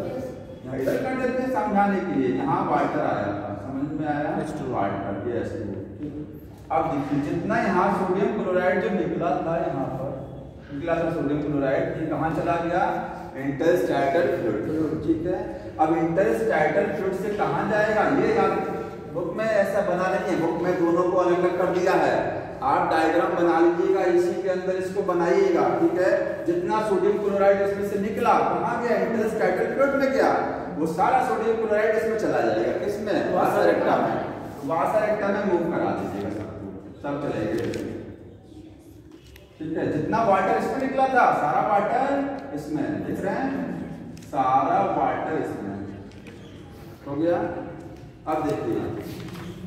इधर कर देते हैं समझाने के लिए। यहाँ वाटर आया था, समझ में आया, वाटर ये H2। अब देखिए जितना यहाँ सोडियम क्लोराइड जो निकला था, यहाँ पर निकला था सोडियम क्लोराइड, ये कहाँ चला गया, इंटरस्टैटल फ्लूइड, ठीक है। अब इंटरस्टैटल फ्लूइड से कहाँ जाएगा, ये याद, बुक में ऐसा बना नहीं है, बुक में दोनों को अलग अलग कर दिया है। आप डायग्राम बना लीजिएगा, इसी के अंदर इसको बनाइएगा, ठीक है। जितना सोडियम क्लोराइड इसमें से निकला कहाँ गया, इंटरस्टैटल फ्लूइड में गया, वो सारा सोडियम क्लोराइड इसमें चला जाएगा, किसमें, वासा रेक्टा में। वासा रेक्टा में मूव करा दीजिएगा, सब चलेगा, ठीक है। जितना वाटर इसमें निकला था, सारा वाटर इसमें, दिख रहे हैं, सारा वाटर इसमें हो गया। अब देखिए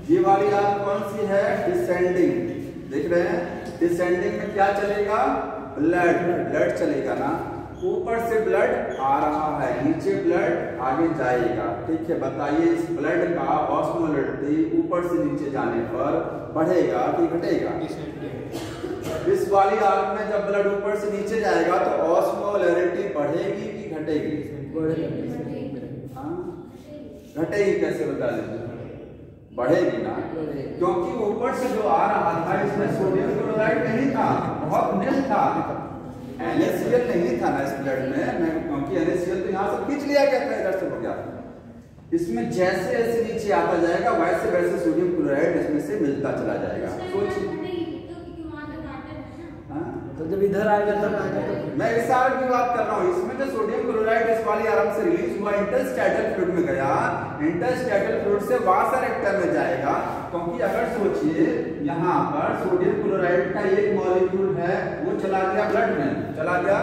ये वाली आग कौन सी है, डिसेंडिंग, देख रहे हैं। डिसेंडिंग में क्या चलेगा, ब्लड, ब्लड चलेगा ना, ऊपर से ब्लड आ रहा है, नीचे ब्लड आगे जाएगा, ठीक है। बताइए इस ब्लड का ऑस्मोलैरिटी ऊपर से नीचे जाने पर बढ़ेगा कि घटेगा, इस वाली आग में जब ब्लड ऊपर से नीचे जाएगा तो ऑस्मोलैरिटी बढ़ेगी कि घटेगी, घटेगी, कैसे बता दीजिए, बढ़ेगी ना, क्योंकि ऊपर से जो आ रहा था इसमें सोडियम क्लोराइड नहीं था, बहुत नील था, NaCl नहीं था ना इस ब्लड में, क्योंकि NaCl तो यहाँ से खींच लिया गया था, इधर से हो गया। इसमें जैसे जैसे नीचे आता जाएगा वैसे वैसे सोडियम क्लोराइड इसमें से मिलता चला जाएगा। सोचिए, तो जब इधर आएगा तब आएगा, तो मैं इस आग की बात कर रहा हूँ, इसमें जो सोडियम क्लोराइड इस वाली आर्म से रिलीज हुआ इंटरस्टैटल फ्लूइड में गया, इंटरस्टैटल फ्लूइड से वासा रेक्टा में जाएगा, क्योंकि अगर सोचिए यहाँ पर सोडियम क्लोराइड का एक मॉलिक्यूल है, वो चला गया ब्लड में, चला गया,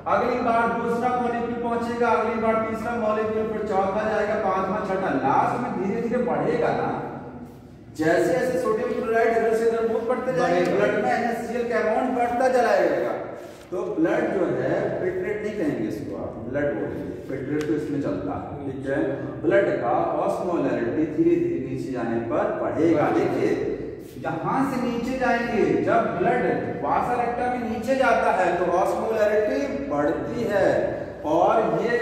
अगली बार दूसरा मॉलिक्यूल पहुंचेगा, अगली बार तीसरा मॉलिक्यूल, फिर चौथा जाएगा, पांचवा, छठा, लास्ट में धीरे धीरे बढ़ेगा ना, जैसे जैसे सोडियम क्लोराइड इधर से इधर मूव करते जाएंगे, ब्लड में NaCl का अमाउंट बढ़ता चला जाएगा। तो ब्लड जो है, फिल्ट्रेट नहीं कहेंगे इसको आप, ब्लड बोलेंगे, फिल्ट्रेट तो इसमें चलता है, ठीक है। ब्लड का ऑस्मोलैरिटी धीरे धीरे नीचे जाने पर बढ़ेगा। देखिए यहाँ से नीचे जाएंगे, जब ब्लड वासा रेक्टा में नीचे जाता है तो ऑस्मोलैरिटी बढ़ती है, और ये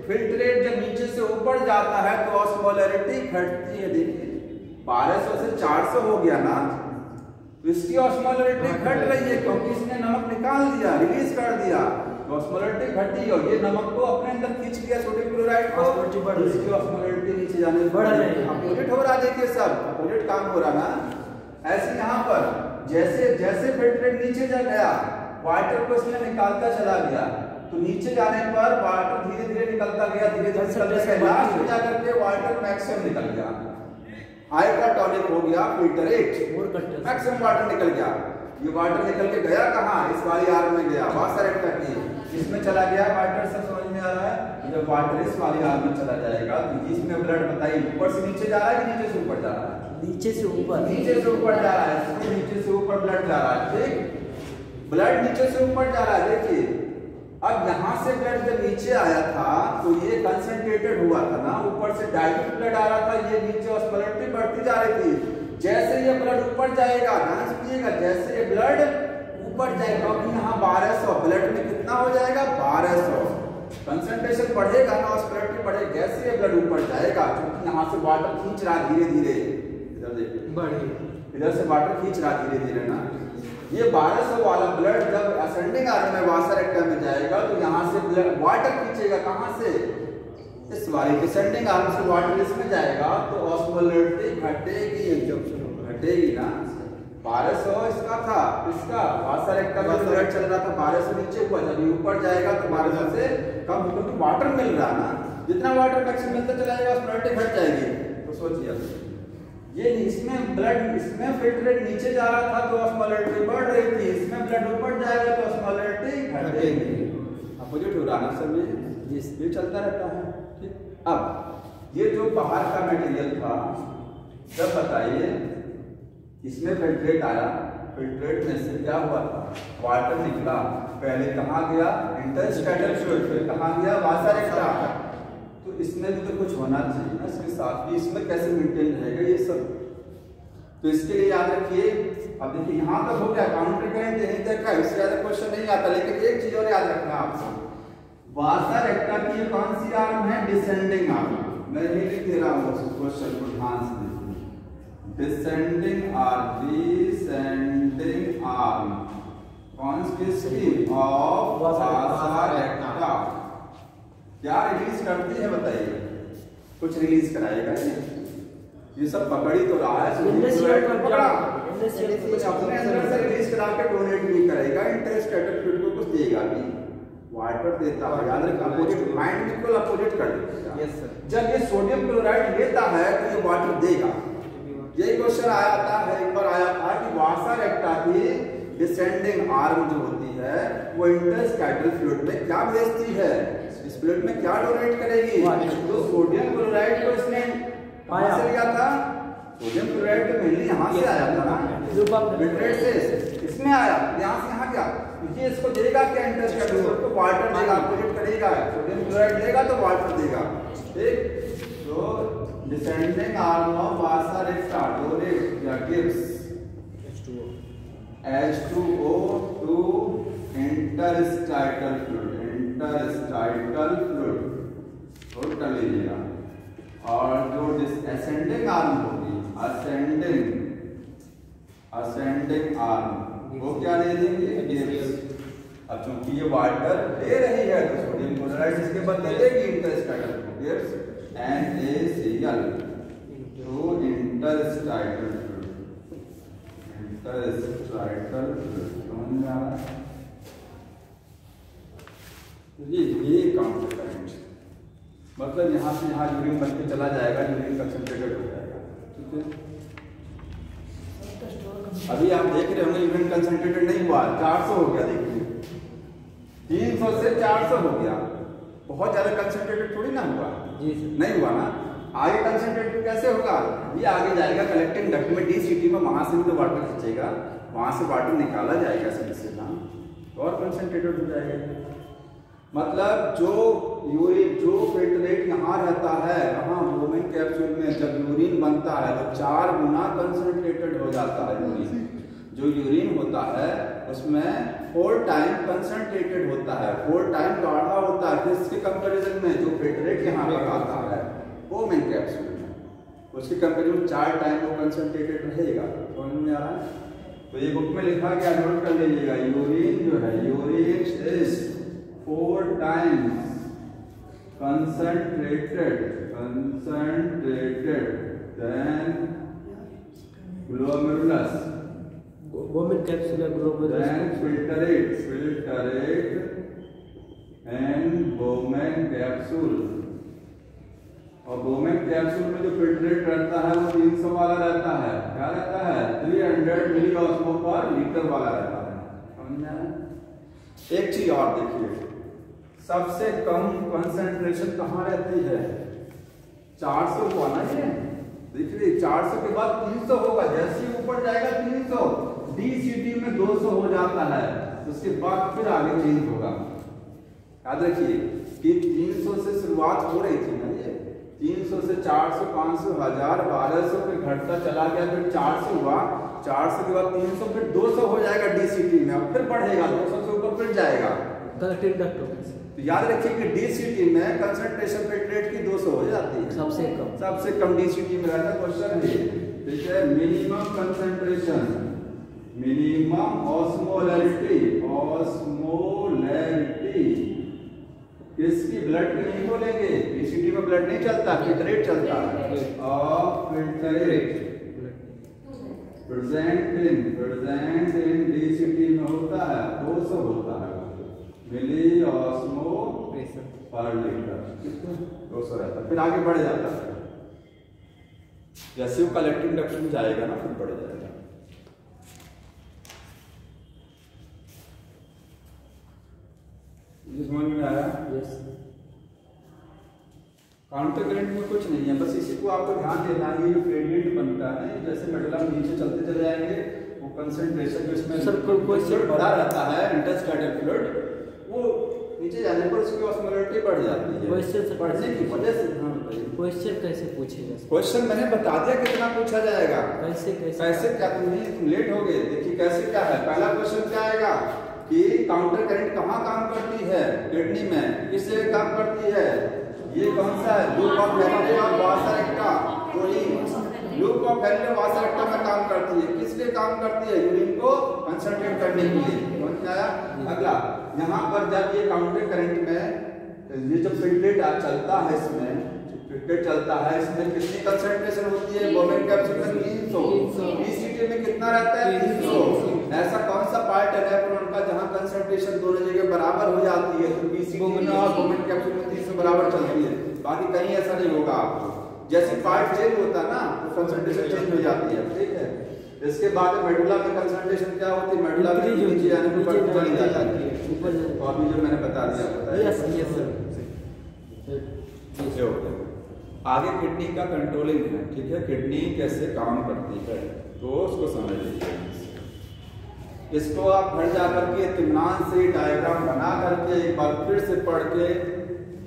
फिल्ट्रेट जब नीचे से ऊपर जाता है तो ऑस्मोलैरिटी घटती है। देखिए 1200 से 400 हो गया ना, तो इसकी ऑस्मोलैरिटी घट रही है, क्योंकि इसने नमक निकाल दिया, रिलीज कर दिया, तो ऑस्मोलैरिटी घटी, और ये नमक को अपने अंदर खींच लिया सोडियम क्लोराइड को, इसकी ऑस्मोलैरिटी नीचे जाने बढ़ रही है, अपोजिट हो रहा है। देखिए सब अपोजिट काम हो रहा ना। ऐसे यहाँ पर जैसे जैसे फिल्ट्रेट नीचे जा गया, वाटर को इसने निकालता चला गया, तो नीचे जाने पर वाटर धीरे धीरे निकलता गया, धीरे धीरे निकलता गया, लास्ट में जाकर के वाटर मैक्सिमम निकल गया, हाइड्रोटॉनिक हो गया, फिल्ट्रेट, मैक्सिमम वाटर निकल गया। ये वाटर निकल के गया कहाँ, इस वाली आर्म में गया, वासा रेक्टा की, इसमें चला गया वाटर, सब समझ में आ रहा है। जब वाटर इस वाली आर्म में चला जाएगा तो इसमें ब्लड बताइए ऊपर से नीचे जा रहा है कि नीचे से ऊपर जा रहा है, नीचे से ऊपर, नीचे से ऊपर जा रहा है, इसमें नीचे से ऊपर ब्लड जा रहा है, ठीक, ब्लड नीचे से ऊपर जा रहा है। देखिए अब यहाँ से ब्लड जब नीचे आया था तो ये कंसंट्रेटेड हुआ था ना, ऊपर से डाइल्यूट ब्लड आ रहा था, ये नीचे ऑस्मोलैरिटी बढ़ती जा रही थी। जैसे ये ब्लड ऊपर जाएगा, ध्यान से सुनिएगा, जैसे ये ब्लड ऊपर जाएगा, क्योंकि यहाँ 1200 ब्लड में कितना हो जाएगा, 1200 कंसंट्रेशन बढ़ेगा ना, ऑस्मोलैरिटी बढ़ेगी। जैसे ये ब्लड ऊपर जाएगा, क्योंकि यहाँ से वाटर खींच रहा धीरे धीरे, इधर देखिए, इधर से वाटर खींच रहा धीरे धीरे ना, ये 1200 वाला ब्लड जब असेंडिंग आर्म में वासा रेक्टा में जाएगा तो यहाँ से ब्लड वाटर खींचेगा, कहाँ से, इस वाले डिसेंडिंग आर्म से वाटर इसमें जाएगा, तो ऑस्मोलैरिटी घटेगी, घटेगी ना। 1200 इसका था, इसका वासा रेक्टा में ब्लड चल रहा था 1200 नीचे ऊपर, जब ऊपर जाएगा तो 1200 से कम होगा, क्योंकि वाटर मिल रहा है ना, जितना वाटर मैक्सिमम मिलता चला जाएगा ऑस्मोलैरिटी घट जाएगी। तो सोचिए ये इसमें ब्लड, इसमें फिल्ट्रेट नीचे जा रहा था तो ऑस्मोलैरिटी बढ़ रही थी, इसमें ब्लड ऊपर जाएगा तो ऑस्मोलैरिटी घटेगी, अपोजिट हो रहा ना सब, ये चलता रहता है, ठीक। अब ये जो बाहर का मटेरियल था, जब बताइए इसमें फिल्ट्रेट आया, फिल्ट्रेट में से क्या हुआ था, वाटर निकला, पहले कहाँ गया, इंटरस्टैटल फ्लूइड, फिर कहाँ गया, वासा रेक्टा, तो इसमें भी तो कुछ होना चाहिए ना इसके साथ भी, इसमें कैसे मेंटेन रहेगा ये सब, तो इसके लिए याद रखिए, अब देखिए यहाँ तक हो गया काउंटर करंट यहीं तक है, इससे ज्यादा क्वेश्चन नहीं आता। लेकिन एक चीज और याद रखना आपको, वासा रेक्टा की कौन सी आर्म है? Descending arm. मैं यही लिख दे रहा हूँ उस क्वेश्चन को, ध्यान से देखिए। डिसेंडिंग आर्म, डिसेंडिंग आर्म कौन किसकी? ऑफ वासा रेक्टा। क्या रिलीज करती है बताइए? कुछ रिलीज कराएगा ये सब पकड़ी तो रहा है, कुछ अपने अंदर से रिलीज करा के डोनेट भी करेगा, इंटरस्टेटल फ्लूइड को कुछ देगा भी, वाटर देता है। याद रखना, अपोजिट माइंड बिल्कुल अपोजिट कर देगा। Yes sir. जब ये सोडियम क्लोराइड लेता है तो ये वाटर देगा। यही क्वेश्चन आया था, एक बार आया था कि वासा रेक्टा की डिसेंडिंग आर्म जो होती है वो इंटरस्टेटल फ्लूइड में क्या भेजती है? इस फ्लूइड में क्या डोनेट करेगी? तो सोडियम क्लोराइड को इसने कहां से लिया था? सोडियम क्लोराइड तो मेनली यहाँ से आया था ना, बिट्रेट से इसमें आया, यहाँ से यहाँ गया। ये इसको देगा क्या? इंटरस्टेटल फ्लूइड को वाटर देगा, अपोजिट करेगा। सोडियम क्लोराइड देगा तो वाटर देगा, ठीक। तो descending arm of Vasa रेक्टा donate या gives H2O to interstitial fluid, interstitial fluid तो लीजिएगा। और जो असेंडिंग आर्म होगी, असेंडिंग आर्म वो क्या दे देंगे? अब चूंकि ये वाटर दे रही है तो सोडियम क्लोराइड इसके बदले देगी इंटरस्टाइटल फ्लूइड, NaCl तो इंटरस्टाइटल इंटरस्टाइटल समझ में आ रहा है? ये काउंटर करंट मतलब यहाँ से यहाँ यूरिन बन के चला जाएगा, यूरिन कंसंट्रेटेड हो जाएगा, ठीक है। अभी आप देख रहे होंगे यूरिन कंसंट्रेटेड नहीं हुआ, 400 हो गया, देखिए 300 से 400 हो गया, बहुत ज्यादा कंसंट्रेटेड थोड़ी ना हुआ जी, नहीं हुआ ना। आगे कंसंट्रेटेड कैसे होगा? ये आगे जाएगा कलेक्टिंग डक्ट में, DCT में, वहां से भी तो वाटर खींचेगा, वहां से वाटर निकाला जाएगा से ना, और कंसंट्रेटेड हो जाएगा। मतलब जो यूरिन जो फिल्ट्रेट यहाँ रहता है, वहाँ बोमेन कैप्सूल में जब यूरिन बनता है तो 4 गुना कंसंट्रेटेड हो जाता है यूरिन। जो यूरिन होता है उसमें 4 टाइम कंसंट्रेटेड होता है, 4 टाइम गाढ़ा होता है किसके कंपैरिजन में? जो फिल्ट्रेट यहाँ पर आता है बोमेन कैप्सूल में, उसके कंपैरिजन 4 टाइम वो कंसंट्रेटेड रहेगा। समझ में आ रहा है? तो ये बुक में लिखा गया, नोट कर लीजिएगा। यूरिन जो है, urine is 4 times concentrated than glomerulus, Bowman capsule है glomerulus, then filtrate and Bowman capsule. और बोमेन कैप्सूल में जो फिल्ट्रेट रहता है वो 300 वाला रहता है, क्या रहता है? 300 मिली ऑस्मोल पर लीटर वाला रहता है। समझ में आया? एक चीज और देखिए, सबसे कम कंसंट्रेशन कहाँ रहती है? 400 को आना है, देखिए 400 के बाद 300 होगा, जैसे ही ऊपर जाएगा 300, DCT में 200 हो जाता है, उसके बाद फिर आगे चेंज होगा। याद रखिए कि 300 से शुरुआत हो रही थी ना, ये 300 से 400, 500, 1000, 1200 पे घटता चला गया, फिर 400 हुआ, 400 के बाद 300, फिर 200 हो जाएगा DCT में, अब फिर बढ़ेगा 200 से ऊपर फिर जाएगा कलेक्टिंग डक्ट। तो याद रखिए कि DCT में कंसंट्रेशन फिल्ट्रेट की 200 हो जाती है, सबसे कम DCT में रहता है। क्वेश्चन है ठीक है, मिनिमम कंसंट्रेशन, मिनिमम ऑस्मोलैरिटी किसकी? ब्लड की नहीं बोलेंगे, DCT में ब्लड नहीं चलता, फिल्ट्रेट चलता है। और फिल्ट्रेट प्रेजेंट इन DCT में होता है 200 होता है मिली ऑस्मो पर लीटर, 200 रहता है, फिर आगे बढ़ जाता है, जैसे वो कलेक्टिंग डक्ट में जाएगा ना फिर बढ़ जाएगा। समझ में आया? यस। काउंटर करंट में कुछ नहीं है, बस इसी को आपको ध्यान देना है। ये जो ग्रेडियंट बनता है, जैसे मेटल नीचे चलते चले जाएंगे, वो कंसंट्रेशन जो इसमें सर कोई बड़ा रहता है इंटरस्टेटल फ्लूइड, वो नीचे जाने पर उसकी ऑस्मोलरिटी बढ़ जाती है। क्वेश्चन बढ़ने की वजह से क्वेश्चन कैसे पूछेगा? क्वेश्चन मैंने बता दिया कितना पूछा जाएगा। कैसे कैसे कैसे क्या तुम लेट हो गए। देखिए कैसे क्या है। पहला क्वेश्चन क्या आएगा कि काउंटर करंट कहाँ काम करती है? किडनी में। किस जगह काम करती है? ये कौन सा है? लूप ऑफ हेनरी और वासा रेक्टा। लूप ऑफ हेनरी और वासा रेक्टा में काम करती है। किस लिए काम करती है? यूरिन को कंसंट्रेट करने के लिए। समझ में आया? अगला यहाँ पर जब ये काउंटर करंट में ये जब फिल्ट्रेट चलता है, इसमें फिल्ट्रेट चलता है, इसमें कितनी कंसंट्रेशन होती है? बोमेन कैप्सूल में 300। पीसीटी में कितना रहता है? 300। ऐसा कौन सा पार्ट है नेफ्रॉन का जहां कंसंट्रेशन दोनों जगह बराबर हो जाती है? तो पीसीटी में और बोमेन कैप्सूल में 300 बराबर चलती है। बाकी कहीं ऐसा नहीं होगा आपको। जैसे पार्ट चेंज होता है ना तो कंसंट्रेशन चेंज हो जाती है। ठीक है। इसके बाद मेडुला में कंसंट्रेशन क्या होती है? मेडुला में नीचे जाने पर ऊपर चली जाती है। तो अभी जो मैंने बता दिया बताया। Yes sir. आगे किडनी का कंट्रोलिंग है। ठीक है। किडनी कैसे काम करती है तो उसको समझ लीजिए। इसको आप घर जाकर के इत्मीनान से डायग्राम बना करके एक बार फिर से पढ़ के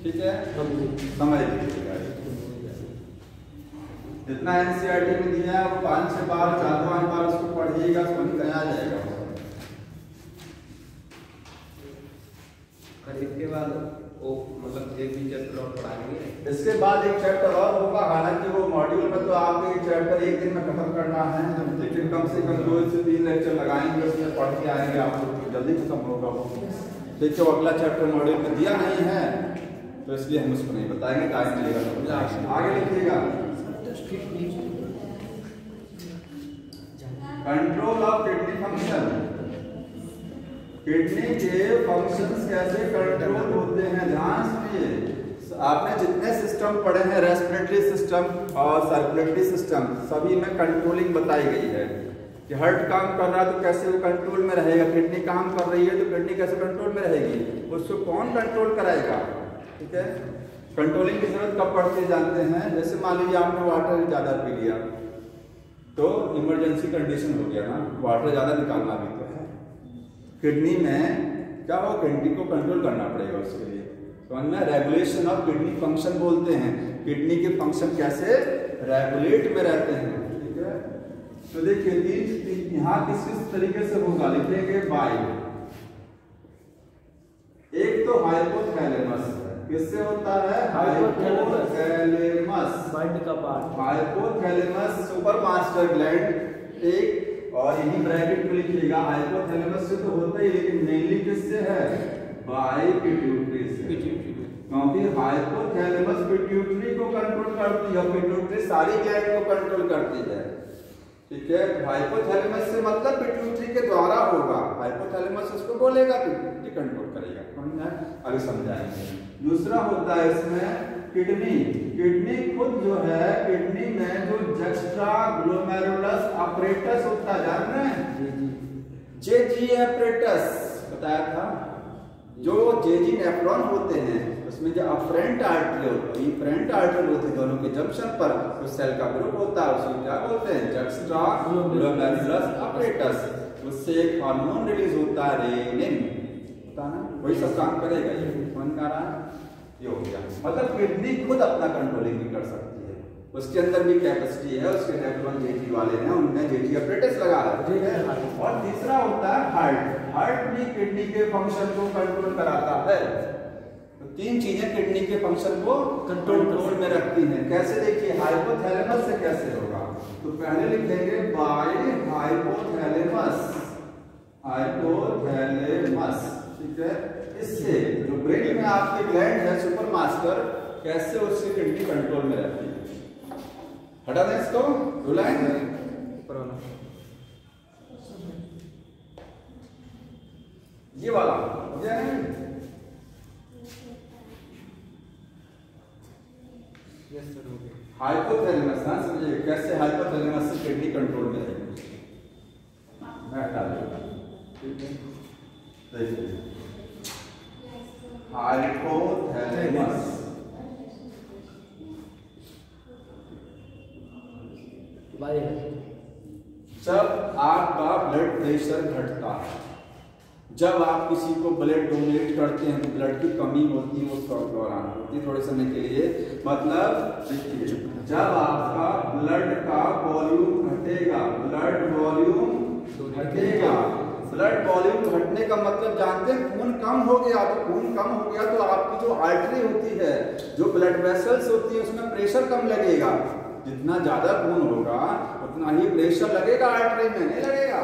ठीक है समझ लीजिएगा। जितना एनसीईआरटी में दिया है वो 5-6 बार 4-5 बार उसको पढ़िएगा, समझ में आ जाएगा। इसके बाद वो मतलब एक भी चैप्टर और पढ़ाएंगे। इसके बाद एक चैप्टर और होगा। हालांकि वो मॉड्यूल में तो आपको एक चैप्टर एक दिन में खत्म करना है, लेकिन कम से कम 2 से 3 लेक्चर लगाएंगे, उसमें पढ़ के आएंगे आप लोग तो जल्दी खत्म होगा वो। देखिए वो अगला चैप्टर मॉड्यूल में दिया नहीं है तो इसलिए हम उसको नहीं बताएंगे। टाइम मिलेगा आगे लिखिएगा। Control of kidney function. Kidney के फंक्शंस कैसे कंट्रोल होते हैं? ध्यान सुनिए। आपने जितने सिस्टम पढ़े हैं रेस्पिरेटरी सिस्टम और सर्कुलेटरी सिस्टम सभी में कंट्रोलिंग बताई गई है कि हार्ट काम कर रहा है तो कैसे वो कंट्रोल में रहेगा। किडनी काम कर रही है तो किडनी कैसे कंट्रोल में रहेगी, उसको कौन कंट्रोल कराएगा। ठीक है। कंट्रोलिंग की जरूरत कब पड़ती है जानते हैं? जैसे मान लीजिए आपने वाटर ज्यादा पी लिया तो इमरजेंसी कंडीशन हो गया ना, वाटर ज्यादा निकालना भी तो है। किडनी में क्या हो? किडनी को कंट्रोल करना पड़ेगा उसके लिए। समझ में? रेगुलेशन ऑफ किडनी फंक्शन बोलते हैं। किडनी के फंक्शन कैसे रेगुलेट में रहते हैं। ठीक है। तो देखिए यहाँ किस किस तरीके से होगा लिखेंगे बाय। एक तो हाइपोथैलेमस किससे होता है? हाइपोथैलेमस माइंड का part. Hypothalamus super master gland एक, और यही ब्रैकेट में लिखिएगा। हाइपोथैलेमस से तो होता ही, लेकिन मेनली किससे है? बाय पिट्यूटरी से। क्योंकि हाइपोथैलेमस पिट्यूटरी को कंट्रोल करती है, पिट्यूटरी सारी ग्लैंड को कंट्रोल करती है। ठीक है। हाइपोथैलेमस से मतलब पिट्यूटरी के द्वारा होगा। हाइपोथैलेमस उसको बोलेगा, पिट्यूटरी कंट्रोल करेगा। अभी समझाएंगे। दूसरा होता है इसमें किडनी। किडनी खुद जो है, किडनी में जो जस्ट्रा ग्लोमेरुलस अपरेटस होता है, जान रहे हैं? जेजी अपरेटस बताया था। जो जेजी नेफ्रॉन होते हैं उसमें जो अफरेंट आर्टरी होती है, इफरेंट आर्टरी होती है, दोनों के जंक्शन पर उस सेल का ग्रुप होता है, उसको क्या बोलते हैं? जस्ट्रा ग्लोमेरुलस अपरेटस। उससे एक हार्मोन रिलीज होता है रेनिन, ना वही सब काम करेगा। ये समझ में आ रहा है? ये हो गया। मतलब किडनी खुद अपना कंट्रोलिंग भी कर सकती है, उसके अंदर भी कैपेसिटी है। उसके नेफ्रॉन जेजी वाले हैं, उनने जेजी अपरेटस लगा है। ठीक है। और तीसरा होता है हार्ट। हार्ट भी किडनी के फंक्शन को कंट्रोल कराता है। तो 3 चीजें किडनी के फंक्शन को कंट्रोल में रखती हैं। कैसे? देखिए हाइपोथैलेमस से कैसे होगा तो पहले लिखेंगे बाय हाइपोथैलेमस। हाइपोथैलेमस। ठीक है। इससे जो ब्रेन में आपके ग्लैंड है सुपर मास्टर, कैसे उससे किडनी कंट्रोल में रहती है। हटा दें इसको, रुलाएं ये वाला हाइपोथैलेमस। हाँ समझिए कैसे हाइपोथैलेमस से किडनी कंट्रोल में रहेगी। मैं हटा दूंगा। ठीक है। देखिए हाइपोथैलेमस जब आपका ब्लड प्रेशर घटता है जब आप किसी को ब्लड डोनेट करते हैं तो ब्लड की कमी होती है उस दौरान होती है थोड़े समय के लिए। मतलब देखिए, जब आपका ब्लड का वॉल्यूम घटेगा, ब्लड वॉल्यूम घटेगा, ब्लड वॉल्यूम घटने का मतलब जानते हैं, खून कम हो गया। तो खून कम हो गया तो आपकी जो आर्टरी होती है, जो ब्लड वेसल्स होती है, उसमें प्रेशर कम लगेगा। जितना ज्यादा खून होगा उतना ही प्रेशर लगेगा आर्टरी में, नहीं लगेगा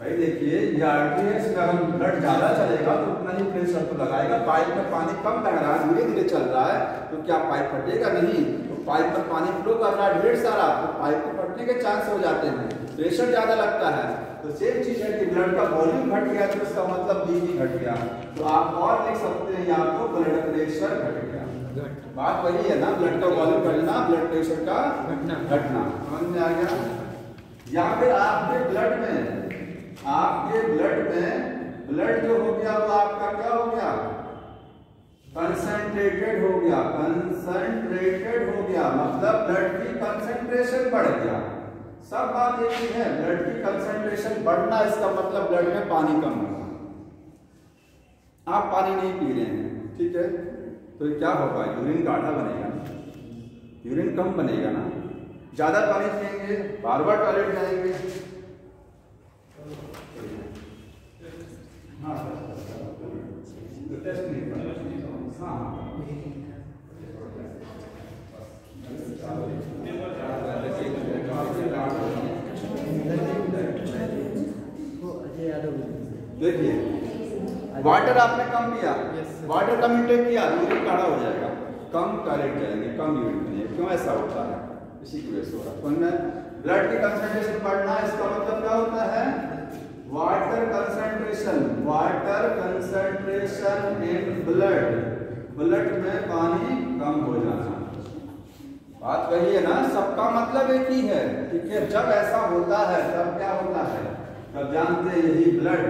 भाई? देखिए ये आर्टरी है, इसमें अगर ब्लड ज्यादा चलेगा तो उतना ही प्रेशर तो लगाएगा। पाइप में पानी कम बह रहा है, धीरे धीरे चल रहा है, तो क्या पाइप फटेगा? नहीं। तो पाइप में पानी फ्लो कर रहा है ढेर सारा, तो पाइप के फटने के चांस हो जाते हैं, प्रेशर ज्यादा लगता है। तो सेम चीज है कि ब्लड का वॉल्यूम घट गया तो इसका मतलब बीपी घट गया। तो आप और लिख सकते हैं या तो ब्लड प्रेशर घट गया। बात वही है ना, ब्लड का वॉल्यूम घटना, ब्लड प्रेशर का घटना। समझ में आ गया? या फिर आपके ब्लड में ब्लड जो हो गया वो आपका क्या हो गया? कंसंट्रेटेड हो गया। कंसंट्रेटेड हो गया मतलब ब्लड की कंसंट्रेशन बढ़ गया। सब बात एक ही है, ब्लड की कंसंट्रेशन बढ़ना, इसका मतलब ब्लड में पानी कम होगा। आप पानी नहीं पी रहे हैं, ठीक है, तो क्या होगा? यूरिन गाढ़ा बनेगा, यूरिन कम बनेगा ना। ज्यादा पानी पिएंगे, बार बार टॉयलेट जाएंगे। देखिए वाटर आपने कम पिया, वाटर कम इंटेक किया, यूरिन गाढ़ा हो जाएगा, कम टॉयलेट जाएंगे, कम यूरिन बनेगा। क्यों ऐसा होता है? इसी की वजह से हो रहा है। तो में ब्लड की कंसंट्रेशन बढ़ना, इसका मतलब क्या होता है? Water concentration, water concentration in blood, blood में पानी कम हो जाना। बात वही है ना, सबका मतलब एक ही है, ठीक है। जब ऐसा होता है तब क्या होता है? तब जानते हैं यही ब्लड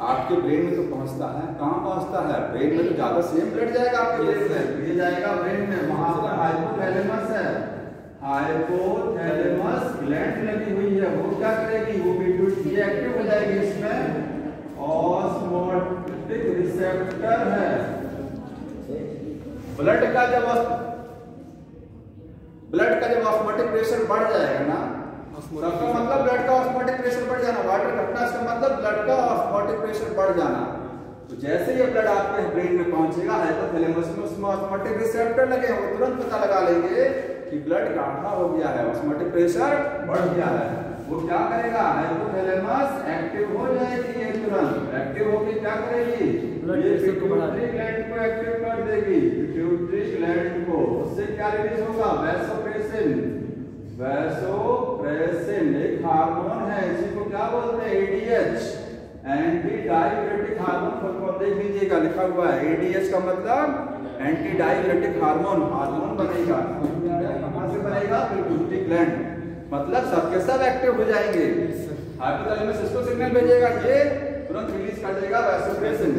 आपके ब्रेन में तो पहुंचता है। कहाँ पहुंचता है? ब्रेन में तो ज्यादा सेम ब्लड जाएगा आपके ब्रेन में, ये जाएगा ब्रेन में। वहां पर हाइपोथैलेमस है, हाइपोथैलेमस ग्लैंड लगी हुई है, वो क्या करेगी? वो पिट्यूटरी एक्टिव हो जाएगी। इसमें ऑस्मोटिक रिसेप्टर है। ब्लड का जब ऑस्मोटिक प्रेशर बढ़ जाएगा ना, उसका मतलब ब्लड का ऑस्मोटिक प्रेशर बढ़ जाना। वाटर घटना इसका मतलब ब्लड का ऑस्मोटिक प्रेशर बढ़ जाना। तो जैसे ये ब्लड आपके ब्रेन में पहुंचेगा, हाइपोथैलेमस में उसमें ऑस्मोटिक रिसेप्टर लगे हैं, वो तुरंत पता लगा लेंगे कि ब्लड गाढ़ा हो गया है, ऑस्मोटिक प्रेशर बढ़ गया है। वो क्या करेगा? हाइपोथैलेमस एक्टिव हो जाएगी, ये तुरंत एक्टिव होकर क्या करेगी? ये पिट्यूटरी ग्लैंड को एक्टिव कर देगी, पिट्यूटरी ग्लैंड को। उससे क्या रिलीज होगा? वैसोप्रेसिन। वैसोप्रेसिन एक हार्मोन है, इसी को क्या बोलते हैं? ADH, anti diuretic hormone. देख लीजिएगा लिखा हुआ है, एडीएच का मतलब एंटी डाययूरेटिक हार्मोन। हार्मोन बनेगा, कहां से बनेगा? Pituitary gland. मतलब सबके सब एक्टिव हो जाएंगे। हाइपोथैलेमस इसको सिग्नल भेजेगा, ये तुरंत रिलीज कर देगा वैसोप्रेसिन।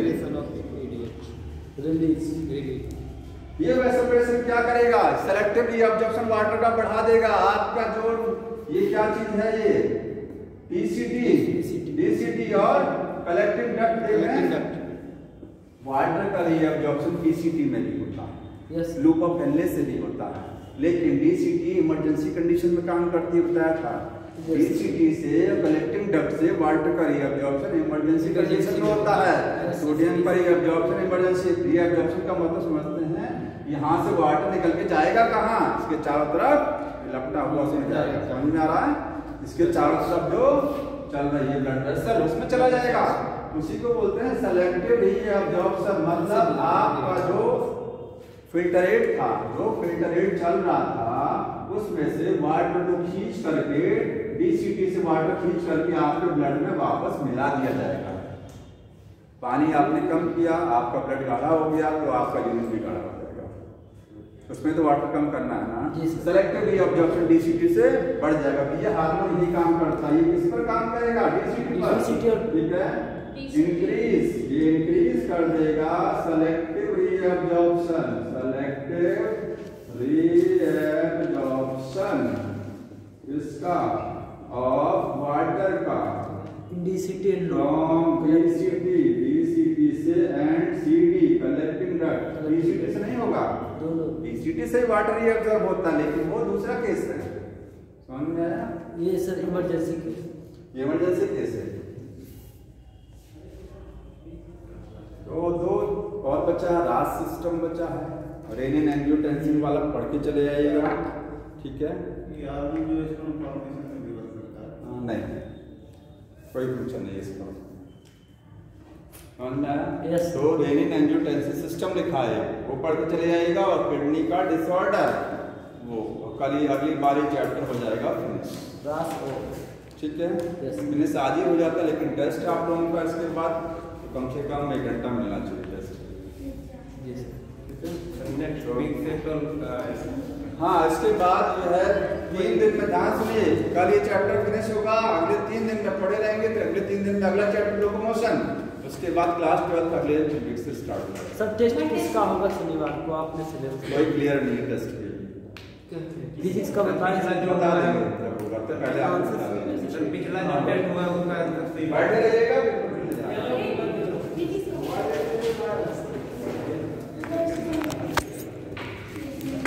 ये वैसोप्रेसिन क्या करेगा? सेलेक्टिवली अब्जॉर्प्शन वाटर का बढ़ा देगा। आपका जो ये क्या चीज है? ये डीसीटी और कलेक्टिव डक्ट। वाटर का रीअब्जॉर्प्शन पीसीटी में भी होता है, लूप ऑफ हेनले से भी होता है, लेकिन डीसीटी इमरजेंसी कंडीशन में काम करती है, बताया था। डीसीटी से कलेक्टिंग डक्ट से वाटर का रीअब्जॉर्प्शन इमरजेंसी कंडीशन में होता है। सोडियम का रीअब्जॉर्प्शन इमरजेंसी। रीअब्जॉर्प्शन का मतलब समझते हैं, यहाँ से वाटर निकल के जाएगा कहाँ? इसके चारों तरफ लपटा हुआ उसमें जाएगा। समझ में आ रहा है? इसके चारों तरफ जो चल रही है ब्लड वेसल, उसमें चला जाएगा। उसी को बोलते हैं सेलेक्टिव रीअब्जॉर्प्शन। मतलब आपका जो फिल्टरेट था, जो फिल्टरेट चल रहा था, उसमें से वाटर को खींच करके, डीसीटी से वाटर खींच करके आपके ब्लड में वापस मिला दिया जाएगा। पानी आपने कम किया, आपका ब्लड गाढ़ा हो गया, तो आपका यूरिन भी गाढ़ा हो जाएगा। उसमें तो वाटर कम करना है ना। सेलेक्टिव रीअब्जॉर्प्शन डीसीटी से बढ़ जाएगा। ये हार्मोन यही काम करता है। ये किस पर काम करेगा? डीसीटी पर, ठीक है। इंक्रीज, ये इंक्रीज कर देगा सेलेक्टिव रीअब्जॉर्प्शन, सेलेक्टिव रीअब्जॉर्प्शन इसका ऑफ वाटर का, DCT and फ्रॉम DCT से and CD collecting duct, DCT से नहीं होगा, दोनों DCT से वाटर रिएब्जॉर्ब होता है, लेकिन वो दूसरा केस है। समझ में आया? ये sir emergency case, emergency case है। तो दो और बचा है, रास सिस्टम बचा है, रेनिन एंजियोटेंसिन वाला पढ़ के चले जाइएगा, ठीक है? नहीं, कोई फंक्शन नहीं है इसका। समझ में आया? Yes. तो रेनिन एंजियोटेंसिन सिस्टम लिखा है, वो पढ़ के चले जाइएगा, और किडनी का डिसऑर्डर वो कल ही अगली बार ही चैप्टर हो जाएगा फिनिश, रास हो, ठीक है? Yes. फिनिश आज ही हो जाता है, लेकिन टेस्ट आप लोगों का इसके बाद कम से कम 1 घंटा मिलना चाहिए टेस्ट, जी सर। ठीक है? नेक्स्ट वीक से तो हाँ, इसके बाद जो है 3 दिन में, ध्यान सुनिए, कल ये चैप्टर फिनिश होगा, अगले 3 दिन में पढ़े रहेंगे, तो अगले 3 दिन में अगला चैप्टर लोकोमोशन, उसके बाद क्लास 12 अगले वीक से स्टार्ट होगा। सर टेस्ट किसका होगा शनिवार को, आपने सिलेबस कोई क्लियर नहीं है टेस्ट के लिए, फिजिक्स का बताएं सर। बता देंगे, मतलब होगा तो पहले आपको बता देंगे। पिछला जो टेस्ट हुआ है उसका बैठे रहिएगा।